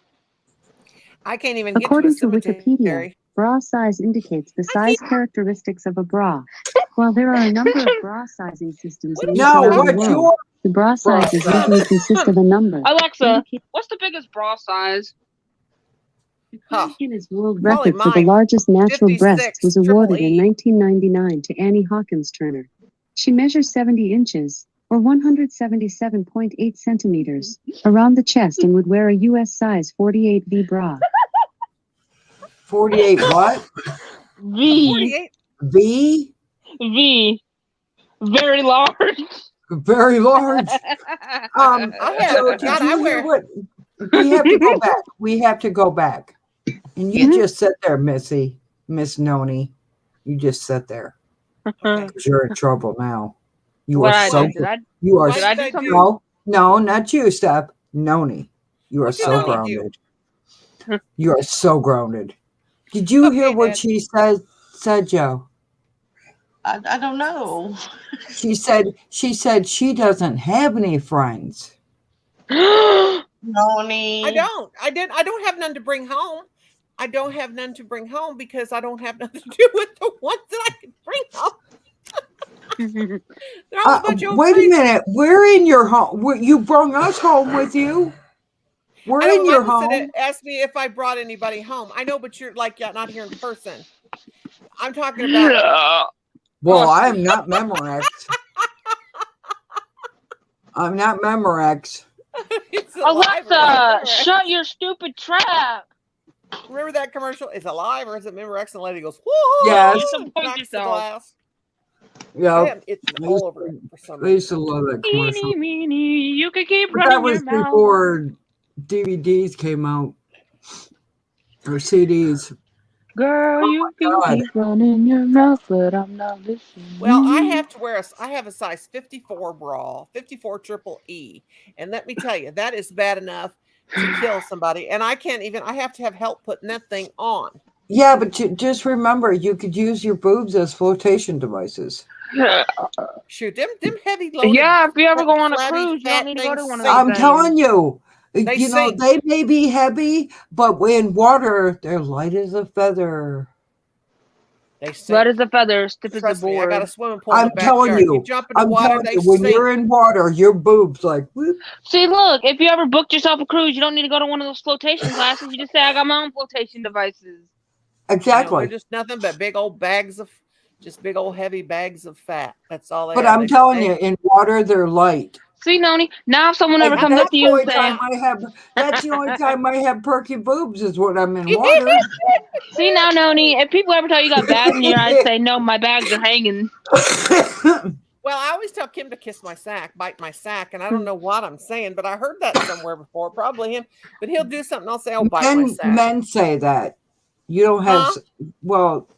I can't even get According to to a Wikipedia, cemetery. bra size indicates the size characteristics of a bra. While there are a number of bra sizing systems in use No, around the what's world, your the bra sizes size? usually consist of a number. Alexa, indicating what's the biggest bra size? Huh. Guinness World Probably Record for the mine. largest natural 56 breasts was awarded in triple E. 1999 to Annie Hawkins Turner. She measures 70 inches, or 177.8 centimeters, around the chest and would wear a U.S. size 48V bra. 48 what? V. 48. V? V. Very large. Very large. I have- Joe, did God, you I hear wear- what? We have to go back. We have to go back. And you just sit there, Missy, Miss Noni. You just sit there. 'Cause you're in trouble now. You What are I so do? Did I, you are did I Did I do do- something? no, not you, Steph. Noni. You are What did so Noni do? grounded. You are so grounded. Did you hear Okay, what Dad. she said, Joe? I don't know. She said she doesn't have any friends. Noni. I don't. I don't have none to bring home. I don't have none to bring home because I don't have nothing to do with the ones that I can bring home. They're all a bunch of Wait a crazy. minute. We're in your home. You brought us home with you. We're I know in your Michael said home. it, asked me if I brought anybody home. I know, but you're like not here in person. I'm talking about. Well, I am not Memorex. I'm not Memorex. It's alive or Alexa, is it Memorex? shut your stupid trap. Remember that commercial? Is it alive or is it Memorex? And the lady goes, whoa! Yes. You support Knocks the yourself. glass. I Yeah, am itching all over it for some I used reason. to love that commercial. Eeny, meeny, you can keep But that running was your mouth. before DVDs came out or CDs. Girl, you can God. keep running your mouth, but I'm not listening. Well, I have a size 54 bra, 54 triple E. And let me tell you, that is bad enough to kill somebody. And I have to have help putting that thing on. Yeah, but just remember, you could use your boobs as flotation devices. Shoot, them heavy loaded. Yeah, if you ever go on a flabby, cruise, you fat don't need to go to things one of sink. those. I'm telling you, They you know, sink. they may be heavy, but in water, they're light as a feather. They sink. Light as a feather, stiff as a Trust me, I got a board. swimming pool in I'm the backyard. telling you, jump in the water, they when sink. you're in water, your boobs like whoop. See, look, if you ever booked yourself a cruise, you don't need to go to one of those flotation classes. You just say, I got my own flotation devices. Exactly. They're just nothing but big old heavy bags of fat. That's all they But are. I'm They telling you, stink. in water, they're light. See, Noni, now if someone ever comes That's up to the you only and time says, that's the only time I have perky boobs is when I'm in water. see now, Noni, if people ever tell you got bags in your eyes, say, no, my bags are hanging. Well, I always tell Kim to kiss my sack, bite my sack, and I don't know what I'm saying, but I heard that somewhere before, probably him. But he'll do something. I'll say, "Oh, bite my sack." Men say that. You don't have. Huh? Well,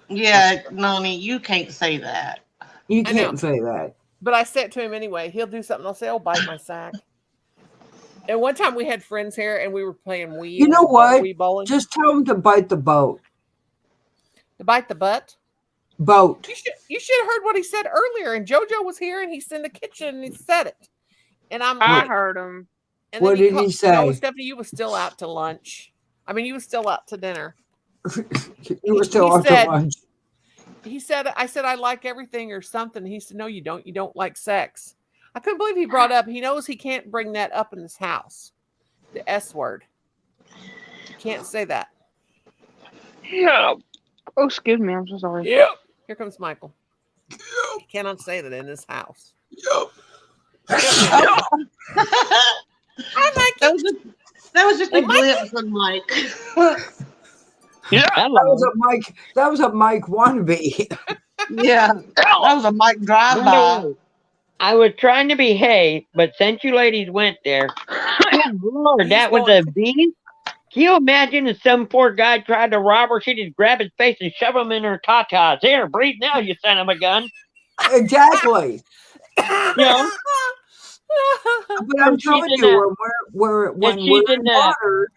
Yeah, Noni, you can't say that. you I know. can't say that. But I say it to him anyway. He'll do something. I'll say, "Oh, bite my sack." And one time we had friends here, and we were playing Wii. You know what? Wii bowling. Just tell them to bite the boat. To bite the butt. Boat. You should have heard what he said earlier. And JoJo was here, and he's in the kitchen, and he said it. And I'm I like, heard him. and What then did he say? No, Stephanie, you were still out to lunch. I mean, you were still out to dinner. You were still He on said- to lunch. He said, I said, I like everything or something. He said, no, you don't. You don't like sex. I couldn't believe he brought up. He knows he can't bring that up in this house. The S word. You can't say that. Yeah. Oh, excuse me. I'm so sorry. Yep. Here comes Michael. You cannot say that in this house. that I was just a Well, Mike- glimpse of Mike. Yeah. That was a Mike wannabe. Yeah, that was a Mike drive-by. No, I was trying to behave, but since you ladies went there, good Lord, that was a beast. Can you imagine if some poor guy tried to rob her? She'd just grab his face and shove him in her tatas. Here, breathe now, you son of a gun. Exactly. You know? But I'm She's telling in you, when she's we're in in the- water,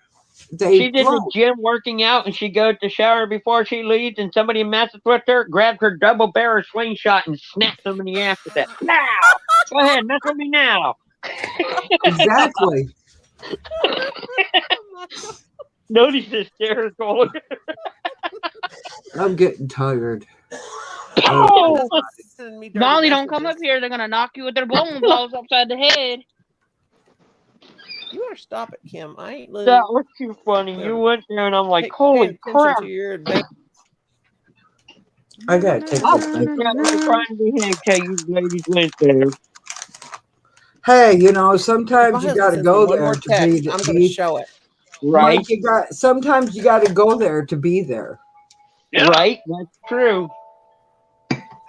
they She's in the float. gym working out, and she goes to shower before she leaves, and somebody messes with her, grabs her double barrel slingshot, and snaps them in the ass with it. Now, go ahead, mess with me now. Exactly. Nobody's hysterical. I'm getting tired. Oh, Sending me dirty Molly, don't come up messages. here. They're going to knock you with their bowling balls upside the head. You better stop it, Kim. I ain't That letting was too funny. You went there, and I'm like, pay holy attention crap. to your advantage. I gotta take I this was thing. trying to behave till you ladies went there. Hey, you know, My sometimes you husband gotta sends go me one there more to text. be. I'm going to show it. Right? Mike, sometimes you gotta go there to be there. Right? That's true.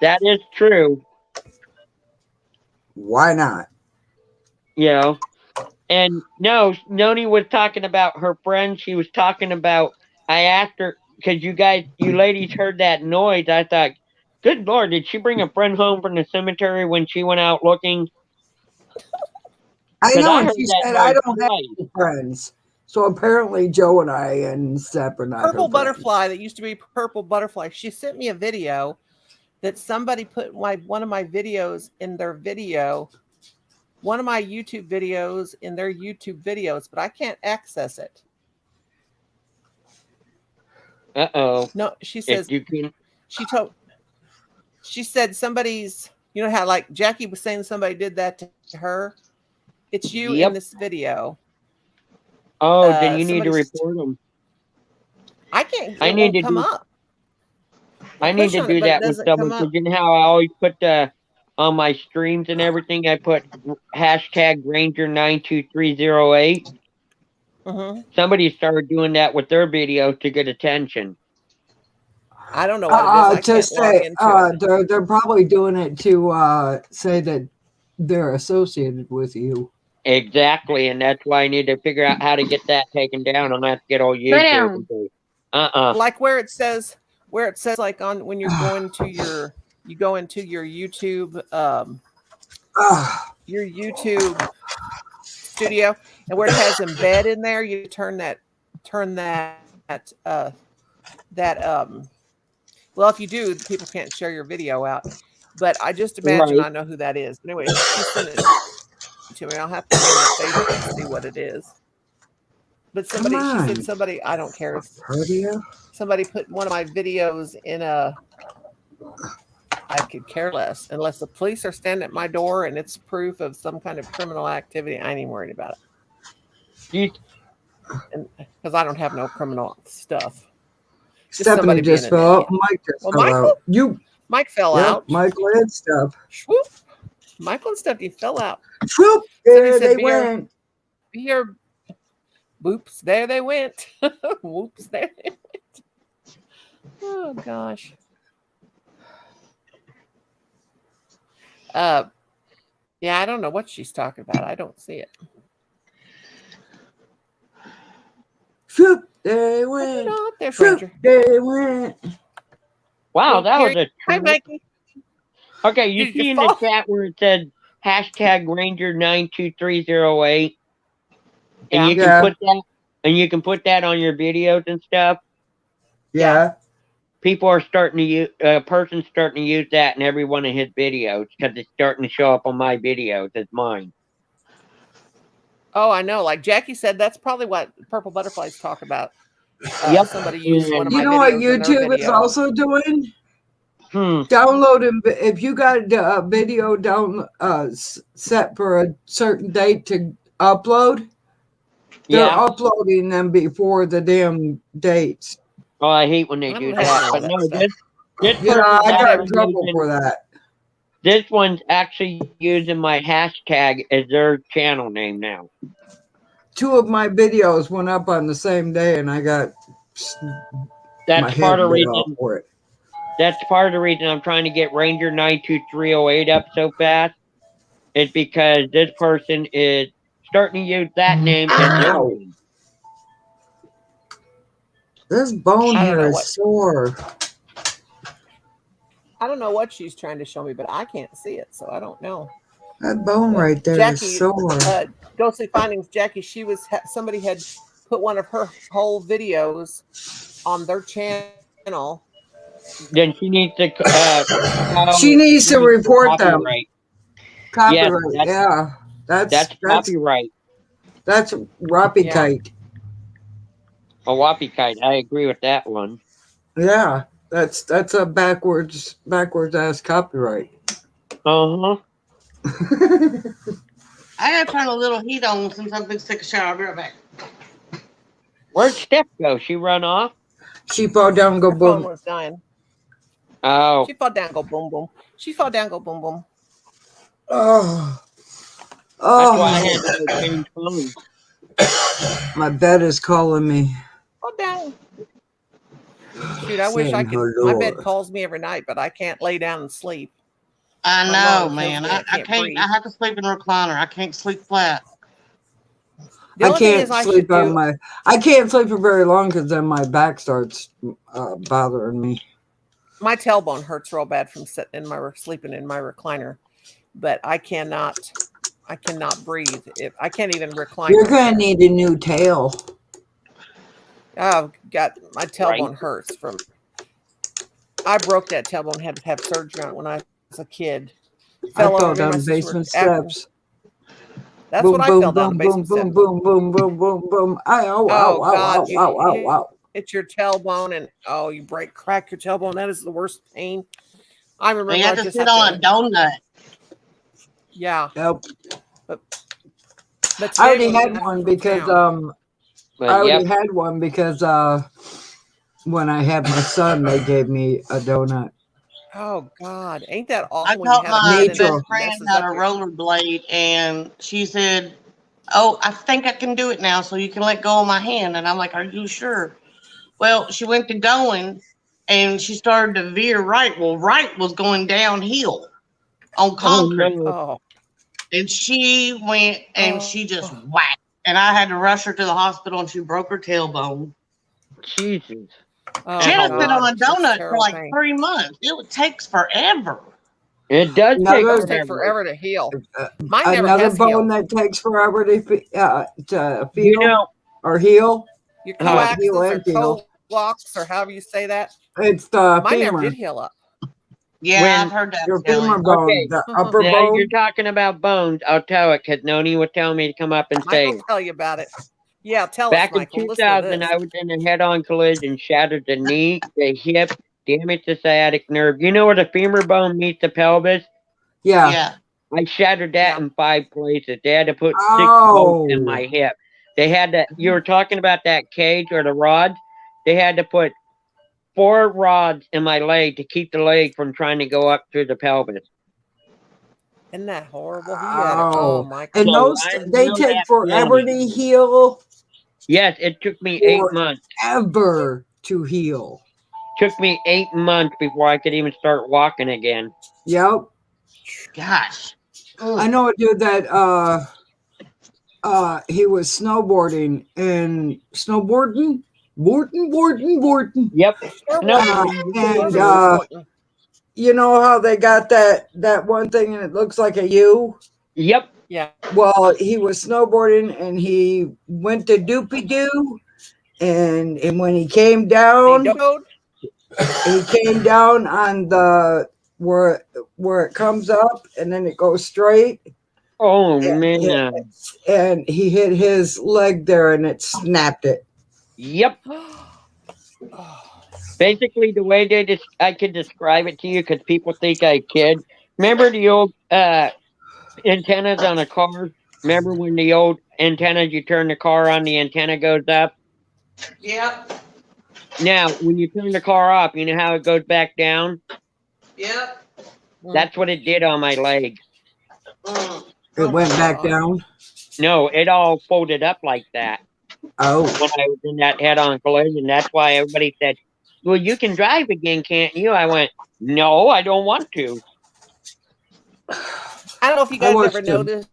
That is true. Why not? You know. And no, Noni was talking about her friend. She was talking about, I asked her, because you ladies heard that noise. I thought, good Lord, did she bring a friend home from the cemetery when she went out looking? I 'Cause know, I and heard she that said I noise don't have twice. any friends. So apparently Joe and I and Steph are not her Purple friends. butterfly that used to be purple butterfly. She sent me a video that somebody put one of my videos in their video one of my YouTube videos in their YouTube videos, but I can't access it. Uh-oh. No, she says If you can, she said somebody's, you know how like Jackie was saying somebody did that to her. It's you Yep. in this video. oh, then you need to somebody's- report them. I can't. I It need won't to come do- up. I need push to on it, do but it that with doesn't come someone, up. because you know how I always put on my streams and everything, I put hashtag Ranger 92308. Mm-hmm. Somebody started doing that with their video to get attention. I don't know what it is. I To can't log say, into it. they're probably doing it to say that they're associated with you. Exactly, and that's why I need to figure out how to get that taken down. I'm gonna have to get all down. YouTube. Like where it says like on when you're going to you go into your YouTube studio, and where it has embed in there, you turn that well, if you do, people can't share your video out. But I just imagine Right. I know who that is. Anyway, she sent it to me. I'll have to go to Facebook and see what it is. But she on. said somebody, I don't care. Heard you? Somebody put one of my videos in I could care less. Unless the police are standing at my door and it's proof of some kind of criminal activity, I ain't even worried about it. Because I don't have no criminal stuff. Stephanie somebody just being an fell. idiot. Mike just Well, fell Michael? out. Mike fell Yep, out. Michael and stuff. Whoop. Michael and Stephanie fell out. Whoop, Somebody there said they be our- went. Here, whoops, there they went. Whoops, there they went. Oh gosh. Yeah, I don't know what she's talking about. I don't see it. Whoop, there they Oh, went. no, up there, Whoop, stranger. there they went. Wow, that was a Hi, Mikey. okay. You Did you see in the fall? chat where it said hashtag Ranger 92308, and Yeah. you can Yeah. put that, and you can put that on your videos and stuff. Yeah. People are starting to use a person's starting to use that in every one of his videos because it's starting to show up on my videos as mine. Oh, I know. Like Jackie said, that's probably what Purple Butterflies talk about. Yep. Somebody used one of You my know what videos in their YouTube is video. also doing? Hmm. Downloading. If you got a video down set for a certain date to upload, they're Yeah. uploading them before the damn dates. Oh, I hate when they I do don't have that. all But that no, stuff. this Yeah, person's I got in actually trouble using- for that. This one's actually using my hashtag as their channel name now. 2 of my videos went up on the same day, and I got my That's head part of the bit off reason. for it. That's part of the reason I'm trying to get Ranger 92308 up so fast. Is because this person is starting to use that name as their Ow. name. This bone I don't here know is what- sore. I don't know what she's trying to show me, but I can't see it, so I don't know. That bone right there is Jackie, sore. Ghostly Findings, Jackie, somebody had put one of her whole videos on their channel. Then she needs to. She needs to report them. copyright. Copyright, that's- yeah. That's copyright. That's Roppy Yeah. Kite. A whoppy kite. I agree with that one. Yeah, that's a backwards ass copyright. Uh huh. I gotta turn a little heat on since I've been taking a shower. I'll be right back. Where'd Steph go? She run off? She fall down, go Her phone boom. was dying. Oh, She fall down, go boom boom. She fall down, go boom boom. Oh, that's why I oh, had to go change phones. my bed is calling me. Fall down. Shoot, I wish I Saying could. My bed hello. calls me every night, but I can't lay down and sleep. I My know, mom man. kills me. I I can't can't. breathe. I have to sleep in a recliner. I can't sleep flat. The I only thing can't is I sleep should on do. my. I can't sleep for very long because then my back starts bothering me. My tailbone hurts real bad from sitting in my sleeping in my recliner, but I cannot breathe. I can't even recline. You're gonna need a new tail. Oh, got my tailbone Right. hurts from. I broke that tailbone. Had to have surgery on it when I was a kid. I fell over me, my down sister basement was after- steps. That's boom, what I boom, fell down the boom, boom, basement boom, steps. boom, boom, boom, boom, boom. Ow, ow, Oh ow, God, ow, you ow, ow, ow. hit your tailbone and oh, you crack your tailbone. That is the worst pain. I You remember I have to just sit have on a to, donut. yeah. Yep. But I today already when had we one left from because town, But I already yep, had one because when I had my son, they gave me a donut. oh God, ain't that I awful when you taught have a my kid that Nitro. best friend messes how to up your? rollerblade, and she said, "Oh, I think I can do it now, so you can let go of my hand." And I'm like, "Are you sure?" Well, she went to going, and she started to veer right. Well, right was going downhill on oh concrete, no, Oh, and she went and oh, she just whacked. And I had to rush her to the hospital, and she broke her tailbone. Jesus, She oh that's had to sit horrible. God, on a that's donut for terrible like pain. 3 months. It takes forever. It does It take Another does take forever. forever to heal. uh, Mine never another has bone healed. that takes forever to You feel know, or heal. Your Well, heal coaxes or and feel. coax or however you say that. It's the Mine never did femur, heal up. Yeah, I've when heard that your femur feeling. bone, okay, the upper now you're bone. talking about bones. I'll tell it because Noni was telling me to come up and say Michael, it. tell you about it. Yeah, tell us, Back in Michael. Listen to 2000, this. I was in a head-on collision, shattered the knee, the hip, damaged the sciatic nerve. You know where the femur bone meets the pelvis? Yeah. Yeah. I shattered that Yeah. in 5 places. They had to put 6 bolts in my Oh, hip. They had to. You were talking about that cage or the rods. They had to put 4 rods in my leg to keep the leg from trying to go up through the pelvis. Isn't that horrible? He had it. Oh, oh, Michael. and So those I they know take that forever feeling. to heal. Yes, it took me 8 months. Forever to heal. Took me 8 months before I could even start walking again. Yep. Gosh. I know a dude that he was snowboarding and snowboarding. Yep. And Snowboarding. you know how they got that one thing and it looks like a U? Yep. Yeah. Well, he was snowboarding and he went to doopy doo, and when he came Hey, down, Dode. he came down on the where it comes up and then it goes straight, Oh and, man. and he hit his leg there and it snapped it. Yep. Oh, Basically, the way I could describe it to you, because people think I kid. Remember the old antennas on a car? Remember when the old antennas, you turn the car on, the antenna goes up? Yep. Now, when you turn the car off, you know how it goes back down? Yep. That's what it did on my leg. Mm. It went back down. No, it all folded up like that Oh, when I was in that head-on collision. That's why everybody said, well, you can drive again, can't you? I went, no, I don't want to. I don't know if you I guys ever watched him. noticed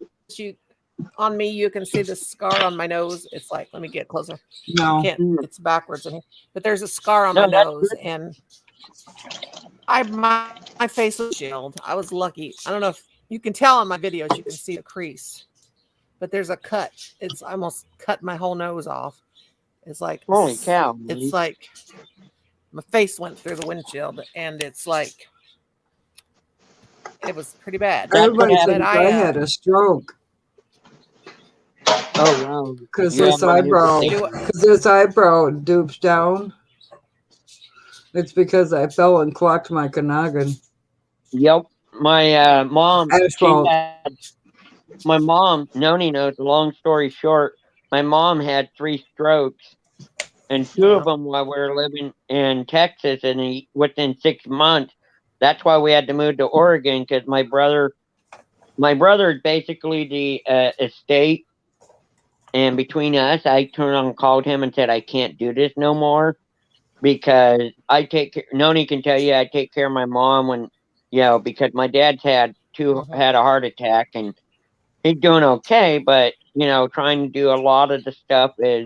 on me, you can see the scar on my nose. It's like, let me get closer. no. Can't, it's backwards in here. But there's a scar on No, my that's nose, good. and my face was shielded. I was lucky. I don't know if you can tell on my videos, you can see the crease. But there's a cut. It's almost cut my whole nose off. It's like Holy cow, man. it's like my face went through the windshield, and it's like it was pretty bad. That's what Everybody happened. thinks But I had a stroke Oh, wow. because You this have one eyebrow dupes down. It's because I fell and clocked my noggin. Yep. My mom, Asphalt. my mom, Noni knows, long story short, my mom had 3 strokes, and 2 of them while we were living in Texas, and within 6 months. That's why we had to move to Oregon, because my brother is basically the estate, and between us, I turned on and called him and said, I can't do this no more, because Noni can tell you, I take care of my mom when, because my dad's had a heart attack, and he's doing okay, but, trying to do a lot of the stuff is,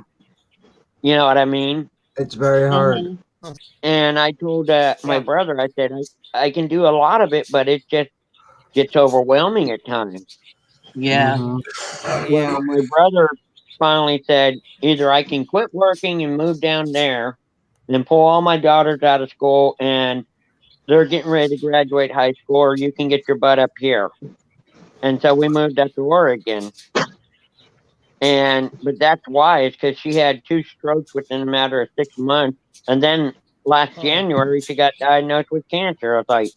you know what I mean? It's very hard. Mm-hmm. And I told my brother, I said, I can do a lot of it, but it just gets overwhelming at times. Yeah. Mhm. Well, my brother finally said, either I can quit working and move down there and pull all my daughters out of school and they're getting ready to graduate high school, or you can get your butt up here. And so we moved up to Oregon. But that's why, it's because she had 2 strokes within a matter of 6 months. And then last Oh. January, she got diagnosed with cancer. I was like,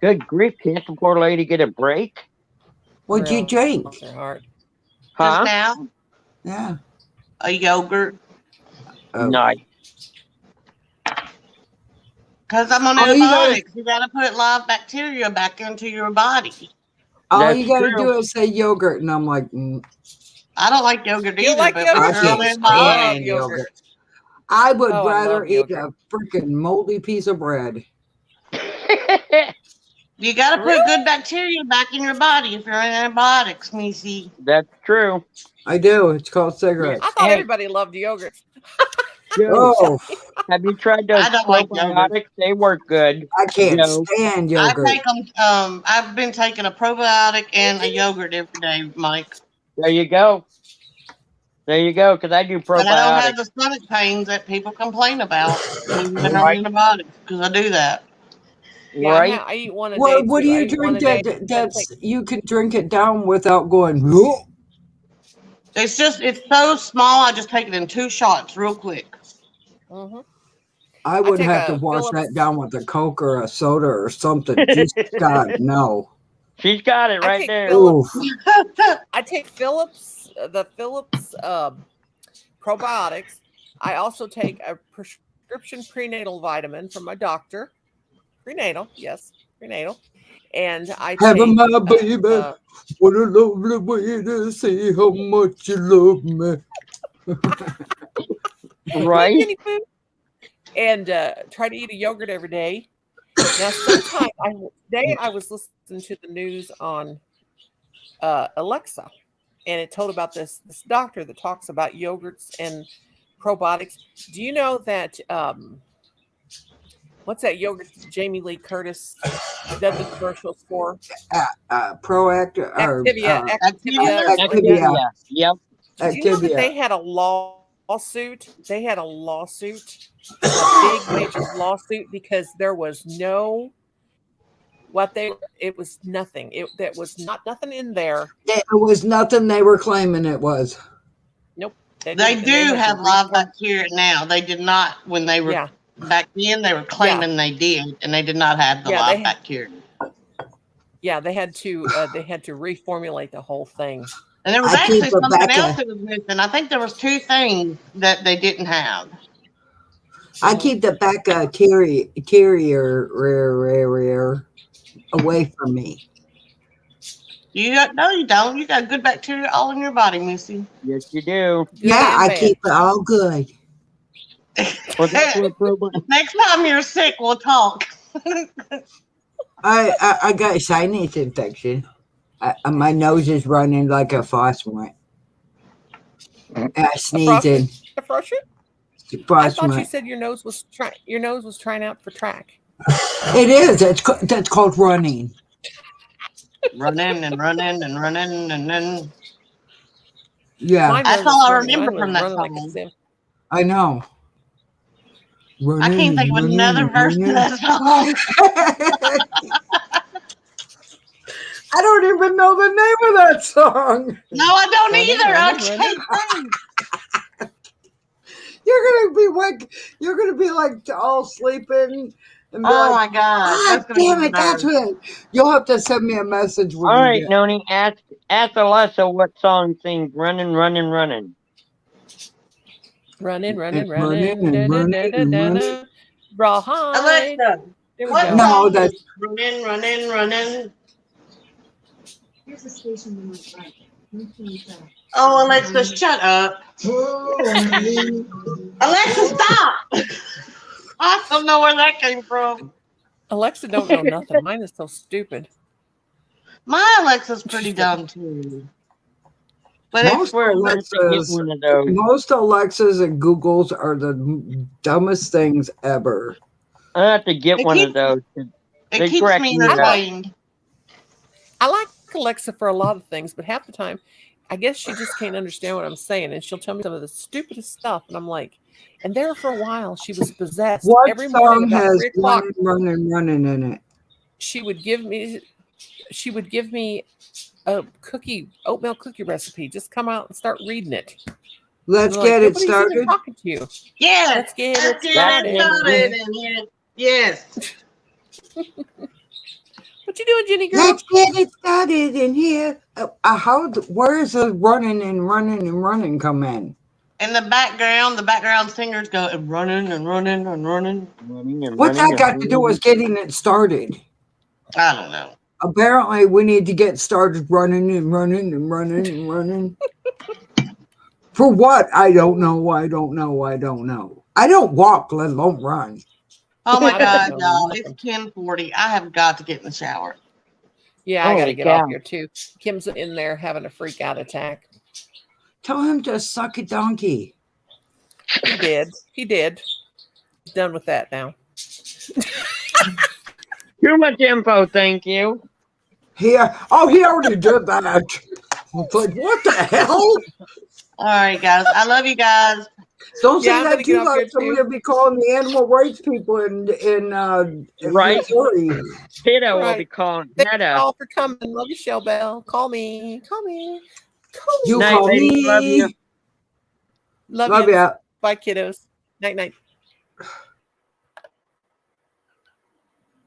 good grief, can't the poor lady get a break? What'd you Real drink? bless her heart. Just Huh? now, Yeah. a yogurt. Oh. Nice. Because I'm on Oh, you gotta- antibiotics. You got to put live bacteria back into your body. All That's you gotta true. do is say yogurt, and I'm like, I don't like yogurt You either, like but yogurt? I we're Jeez, on can't antibiotics. stand yogurt. yogurt. I would Oh, I rather love eat yogurt. a freaking moldy piece of bread. You got to put Really? good bacteria back in your body if you're on antibiotics, Missy. That's true. I do. It's called cigarettes. I thought Hey. everybody loved yogurt. Joe, Oh, have you tried those I don't like yogurt. probiotics? They work good. I can't Joe. stand I yogurt. take them. I've been taking a probiotic and a yogurt every day, Mike. There you go. There you go, because I do But I don't have probiotics. the stomach pains that people complain about when they're on Right. antibiotics because I do that. Yeah, Right? I eat one a day. What do too. I you eat one drink a day. that that's you can drink it down without going? "Whoa." It's so small. I just take it in 2 shots real quick. Mhm. I would take have to a wash Phillips- that down with a Coke or a soda or something. Just God, no. She's got it I right take there. Phillips. Oof. I take the Phillips probiotics. I also take a prescription prenatal vitamin from my doctor. Prenatal, yes, prenatal. And I Having take my baby. What a lovely way to say how much you love me. Right? guinea pig, and try to eat a yogurt every day. Now, sometimes today I was listening to the news on Alexa, and it told about this doctor that talks about yogurts and probiotics. Do you know that what's that yogurt Jamie Lee Curtis did the commercials for? Proactive or Activia, Activia, Activia. or something like that. Activia. Yep. Do you know that Activia. they had a lawsuit? They had a lawsuit, a big major lawsuit, because there was no it was nothing. That was nothing in there. It was nothing they were claiming it was. Nope. They didn't- do had to have live reform- bacteria now. They did not when they were Yeah, back then. They were claiming they did, and they did not have the Yeah, live they- bacteria. yeah. They had to reformulate the whole thing. And there was I actually keep something Rebecca- else that was missing. I think there was 2 things that they didn't have. I keep the back carrier away from me. No, you don't. You got good bacteria all in your body, Missy. Yes, you do. Good Yeah, and I bad. keep it all good. Well, that's what Next time you're sick, we'll talk. I got a sinus infection. My nose is running like a faucet. Sneezing. A frustrated? I Faucet. thought you said your nose was trying out for track. It is. That's called running. Running and running and running and then Yeah, Mine That's was all I running- remember mine from was that running like a song. sieve. I know. I can't think of another verse to that song. I don't even know the name of that song. No, I don't Running, either. I running, can't think. You're gonna be like all sleeping and be Oh like, my God. ah, That's gonna damn be it, that's nerve. what. You'll have to send me a message when All you right, get. Noni, ask Alexa what song sings Running, Running, Running. Running, Running, running, and running, and da-da-da-da-da. Rawhide. Alexa, There we what go. No, song that's- is running, running, running? Here's the station number 5. Oh, Alexa, shut up. Alexa, stop. I don't know where that came from. Alexa don't know nothing. Mine is so stupid. My Alexa's pretty dumb too. But I Most swear, let's get Alexas, one of those. most Alexas and Googles are the dumbest things ever. I have to get It one of keeps- those. it They keeps correct me me up. entertained. I like Alexa for a lot of things, but half the time, I guess she just can't understand what I'm saying, and she'll tell me some of the stupidest stuff, and I'm like, and there for a while, she was possessed. What Every morning song about has 3 o'clock, running in it? she would give me a oatmeal cookie recipe. Just come out and start reading it. Let's They're like, get it "Nobody's even started. talking to you. Yes. Let's get it Let's get started. it started in here. Yes. What you doing, Jenny girl? Let's get it started in here. Where's the running and running and running come in? In the background singers go and running and running and running. What's that got to do with getting it started? I don't know. Apparently, we need to get started running and running and running and running. For what? I don't know. I don't know. I don't know. I don't walk, let alone run. Oh my I God, don't know y'all. nothing. It's 10:40. I have got to get in the shower. Yeah, I gotta Holy get cow. off here too. Kim's in there having a freak out attack. Tell him to suck a donkey. He did. He did. He's done with that now. Too much info, thank you. He already did that. It's like, what the hell? All right, guys. I love you guys. Don't Yeah, say I'm that gonna too get off loud. here, Somebody too. will be calling the animal rights people in Right. Missouri. Peter will Right. be calling Thank you Netta. all for coming. Love you, Shell Bell. Call me. Call me. Call me. You Night, call lady. me. Love you. Love Love you. ya. Bye, kiddos. Night, night.